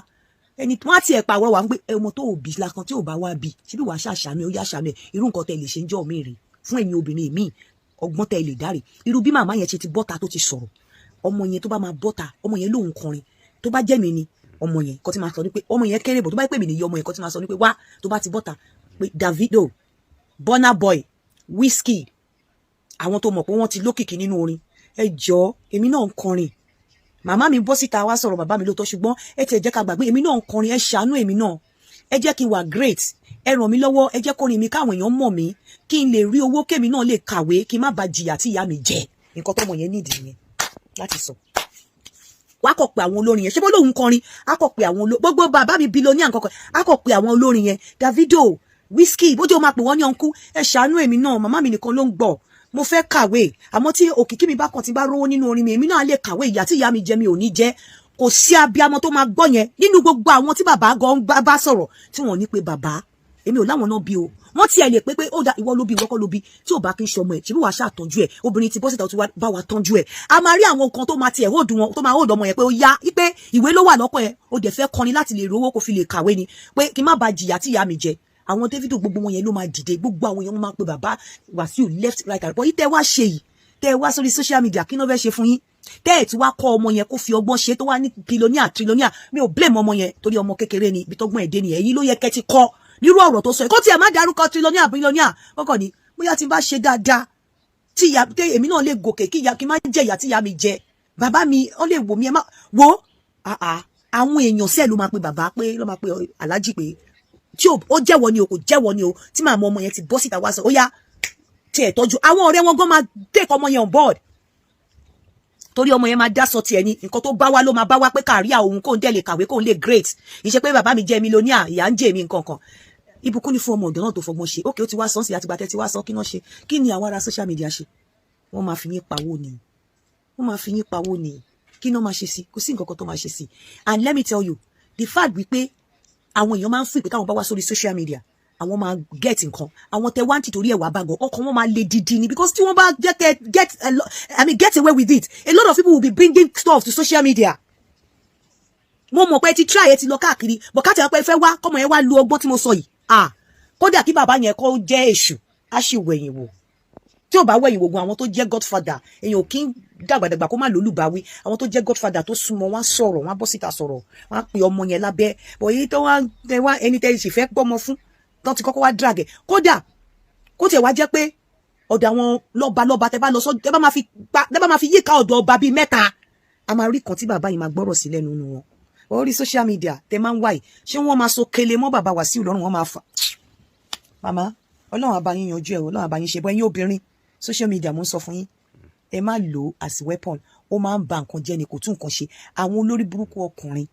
ẹni tó wá tiẹ̀ pàwọ́ wà ń gbé ọmọ tó ò bí lakan tí ò bá wá bí síbí wàá ṣàṣàmì ó yá ṣàmì irú nǹkan tẹ́ lè ṣe ń jọ́ mi rè fún ẹ̀yin obìnrin míì ọgbọ́n tẹ́ lè dáre irú bí màmá yẹn ṣe ti bọ́ta tó ti sọ̀rọ̀ ọmọ yẹn tó bá máa bọ́ta ọmọ yẹn lóhùn kọrin tó bá jẹ́ mi ni ọmọ yẹn kọ́ tí máa sọ ní pé ọmọ yẹn kéré bọ̀ tó bá pè mí nìyí ọmọ yẹn kọ́ tí máa sọ ní pé wá tó bá ti bọ́ta pé Davido Burna Boy Wizkid àwọn tó mọ̀ pé wọ́n ti lókìkí nínú orin ẹ jọ̀ọ́ èmi náà ń kọrin màmá mi bọ́ síta wá sọ̀rọ̀ bàbá mi lóòótọ́ ṣùgbọ́n ẹ tiẹ̀ jẹ́ ká gbàgbé èmi náà ń kọrin ẹ ṣàánú èmi náà ẹ jẹ́ kí n wà great ẹ ràn mí lọ́wọ́ ẹ jẹ́ kórin mi káwọn èèyàn mọ̀ mí kí n lè rí owó kémi náà lè kàwé kí n má ba jìyà tí ìyá mi jẹ nǹkan tọ́mọ yẹn nídìí yẹn láti sọ wá kọ̀ pé àwọn olórin yẹn ṣé bó lóun kọrin á kọ̀ pé àwọn gbogbo bàbá mi billionaire nǹkan kan á kọ̀ pé àwọn olórin yẹn Davido Wizkid bójú o máa pè wọ́n ní ọ̀nkú ẹ ṣàánú èmi náà màmá mi nìkan ló ń gbọ́ mo fẹ́ kàwé àmọ́ tí òkìkí mi bá kàn tí bá rówó nínú orin mi èmi náà lè kàwé ìyá tí ìyá mi jẹ mi ò ní jẹ kò sí abiyamọ tó máa gbọ́ yẹn nínú gbogbo àwọn tí bàbá gan bá sọ̀rọ̀ tí wọ́n ní pé bàbá èmi ò láwọn náà bí o wọ́n tiẹ̀ lè pé ó da ìwọ ló bí ìwọ kọ́ ló bí tí ò bá kí n ṣọmọ ẹ̀ ṣe bí wàá ṣàtọ́jú ẹ̀ obìnrin ti bọ́ síta tó bá wa tọ́jú ẹ̀ a máa rí àwọn nǹkan tó máa tiẹ̀ hóòdù wọn tó máa hóòdù ọmọ yẹn pé ó yá pé ìwé ló wà lọ́kọ̀ ẹ̀ ó dẹ̀ fẹ́ kọrin láti lè rówó kó fi lè kàwé ni pé kí n má ba jìyà tí ìyá mi jẹ àwọn Davido gbogbo wọn yẹn ló máa dìde gbogbo àwọn èèyàn máa pe bàbá Wàsíù left right and but yìí tẹ́ wá ṣe yìí tẹ́ wá sórí social media kí ló fẹ́ ṣe fún yín tẹ́ ẹ̀ tí wá kọ́ ọmọ yẹn kó fi ọgbọ́n ṣe tó wá ní billionaire trillionaire mi ò blame ọmọ yẹn torí ọmọ kékeré ni ibi tọ́gbọ́n ẹ̀dẹ́ ni ẹ̀yin ló yẹ kẹ́ ti kọ́ nírú ọ̀rọ̀ tó sọ kó tiẹ̀ má dárúkọ trillionaire billionaire kọ́kọ́ ni bóyá tí n bá ṣe dáadáa tí ìyá tẹ èmi náà lè gòkè kí ìyá kí n má jẹ ìyá tí ìyá mi jẹ bàbá mi ó lè wò mí ẹ má wo àwọn èèyàn sẹ́ẹ̀ ló máa pe bàbá pé ló máa pe aláàjì pé tí ó jẹ́wọ́ ni o kò jẹ́wọ́ ni o tí màmá ọmọ yẹn ti bọ́ síta wá sọ ó yá tí ẹ̀ tọ́jú àwọn ọ̀rẹ́ wọn gan máa take ọmọ yẹn on board torí ọmọ yẹn máa dá sọ tiẹ̀ ni nǹkan tó bá wá ló máa bá wá pé kàríà òun kóun dẹ̀ lè kàwé kóun lè great ìṣe pé bàbá mi jẹ́ mílíọ̀nìà ìyá ń jẹ́ mi nǹkan kan ìbùkún ni fún ọmọ ọ̀dọ́ náà tó fọgbọ́n ṣe ókè ó ti wá sọ́n sí àtìgbà tẹ́ ti wá sọ kí náà ṣe kí ni àwọn ará social media ṣe wọ́n máa fi yín pawó ni wọ́n máa fi yín pawó ni kí náà máa ṣe sí kò sí nǹkan kan tó máa ṣe sí and let me tell you the fact wípé àwọn èèyàn máa ń fún ìpè káwọn bá wá sórí social media àwọn máa get nǹkan àwọn tẹ wá ń tìtorí ẹwà bàgọ ọkàn wọn máa le didi ni because tí wọ́n bá get away with it a lot of people will be bringing stuff to social media mo mọ̀ pé ti try ẹ ti lọ káàkiri but káàtì pé fẹ́ wá kọ́mọ yẹn wá lu ọgbọ́n tí mo sọ yìí kódà kí bàbá yẹn kó jẹ́ èṣù á sì wẹ̀yìn wò tí ò bá wẹ̀yìn wò gan àwọn tó jẹ́ godfather èèyàn ò kí ń dàgbàdàgbà kó má lólùbáwí àwọn tó jẹ́ godfather tó súnmọ́ wọn sọ̀rọ̀ wọn bọ́ síta sọ̀rọ̀ wọn á pe ọmọ yẹn lábẹ́ bọ̀ èyí tó wá ẹni tẹ́ sì fẹ́ gbọ́mọ fún tó ti kọ́kọ́ wá drag ẹ̀ kódà kó tiẹ̀ wá jẹ́ pé ọ̀dọ̀ àwọn lọ́balọ́ba tẹ́ bá lọ sọ́dọ̀ tẹ́ bá máa fi yíká ọ̀dọ̀ ọba bíi mẹ́ta a máa rí kan tí bàbá yìí máa gbọ́rọ̀ sí lẹ́nu nínú wọn orí social media tẹ́ máa ń wáyé ṣé wọ́n máa so kele mọ́ bàbá Wàsíù lọ́rùn wọn máa fà màmá Ọlọ́run á bá yín yanjú ẹ̀ Ọlọ́run á bá yín ṣe bọ́ ẹ̀yin obìnrin social media mo ń sọ fún yín ẹ má lò ó as weapon ó máa ń ba nǹkan jẹ́ ni kò tún nǹkan ṣe àwọn olórí burúkú ọkùnrin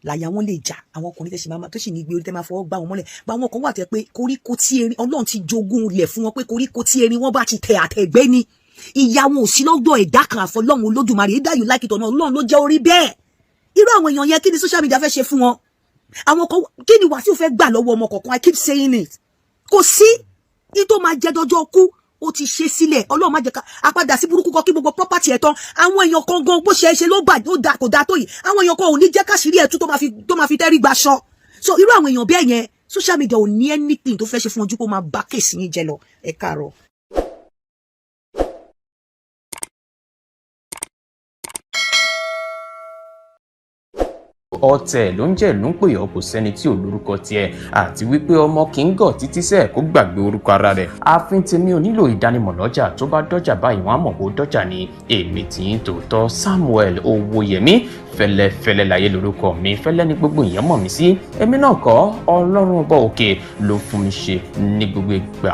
láyà wọn lè jà àwọn ọkùnrin tẹ̀sí máa tó sì ní gbé orí tẹ́ máa fọwọ́ gbá wọn mọ́lẹ̀ bá àwọn kan wà tẹ́ pé koríko tí erin Ọlọ́run ti jogún lẹ̀ fún wọn pé koríko tí erin wọn bá ti tẹ àtẹ̀gbẹ́ ni ìyá wọn ò sí lọ́dọ̀ ẹ̀dá kan àfọlọ́run Olódùmarè either you like it or not Ọlọ́run ló jẹ́ orí bẹ́ẹ̀ irú àwọn èèyàn yẹn kí ni social media fẹ́ ṣe fún wọn àwọn kan kí ni Wàsíù fẹ́ gbà lọ́wọ́ ọmọ kọ̀ọ̀kan I keep saying it kò sí ìtò máa jẹ́ dọ́jọ́ kú ó ti ṣe sílẹ̀ Ọlọ́run má jẹ́ ká àpadà sí burúkú kan kí gbogbo property ẹ̀ tán àwọn èèyàn kan gan bó ṣe ló bà ó da kò da tó yìí àwọn èèyàn kan ò ní jẹ́ káṣírí ẹ̀tú tó máa fi tẹ́rí gbaṣọ so irú àwọn èèyàn bẹ́ẹ̀ yẹn social media ò ní anything tó fẹ́ ṣe fún ojú kó máa bá kéèsì yín jẹ lọ ẹ káàárọ̀. ọ̀tẹ̀ ló ń jẹ́ ló ń pè ọ́ kò sẹ́ni tí ò lórúkọ tiẹ̀ àti wípé ọmọ kì í gọ̀ títí sẹ́ẹ̀ kó gbàgbé orúkọ ara rẹ̀ ààfin tèmi ò nílò ìdánimọ̀ lọ́jà tó bá dọ́jà báyìí wọ́n á mọ̀ pé ó dọ́jà ni èmi tí ń tòótọ́ Samuel Owóyẹmí fẹ́lẹ́fẹ́lẹ́ láyé lórúkọ mi fẹ́lẹ́ ní gbogbo èèyàn mọ̀ mí sí èmi náà kọ́ Ọlọ́run ọba òkè ló fún mi ṣe ní gbogbo ìgbà.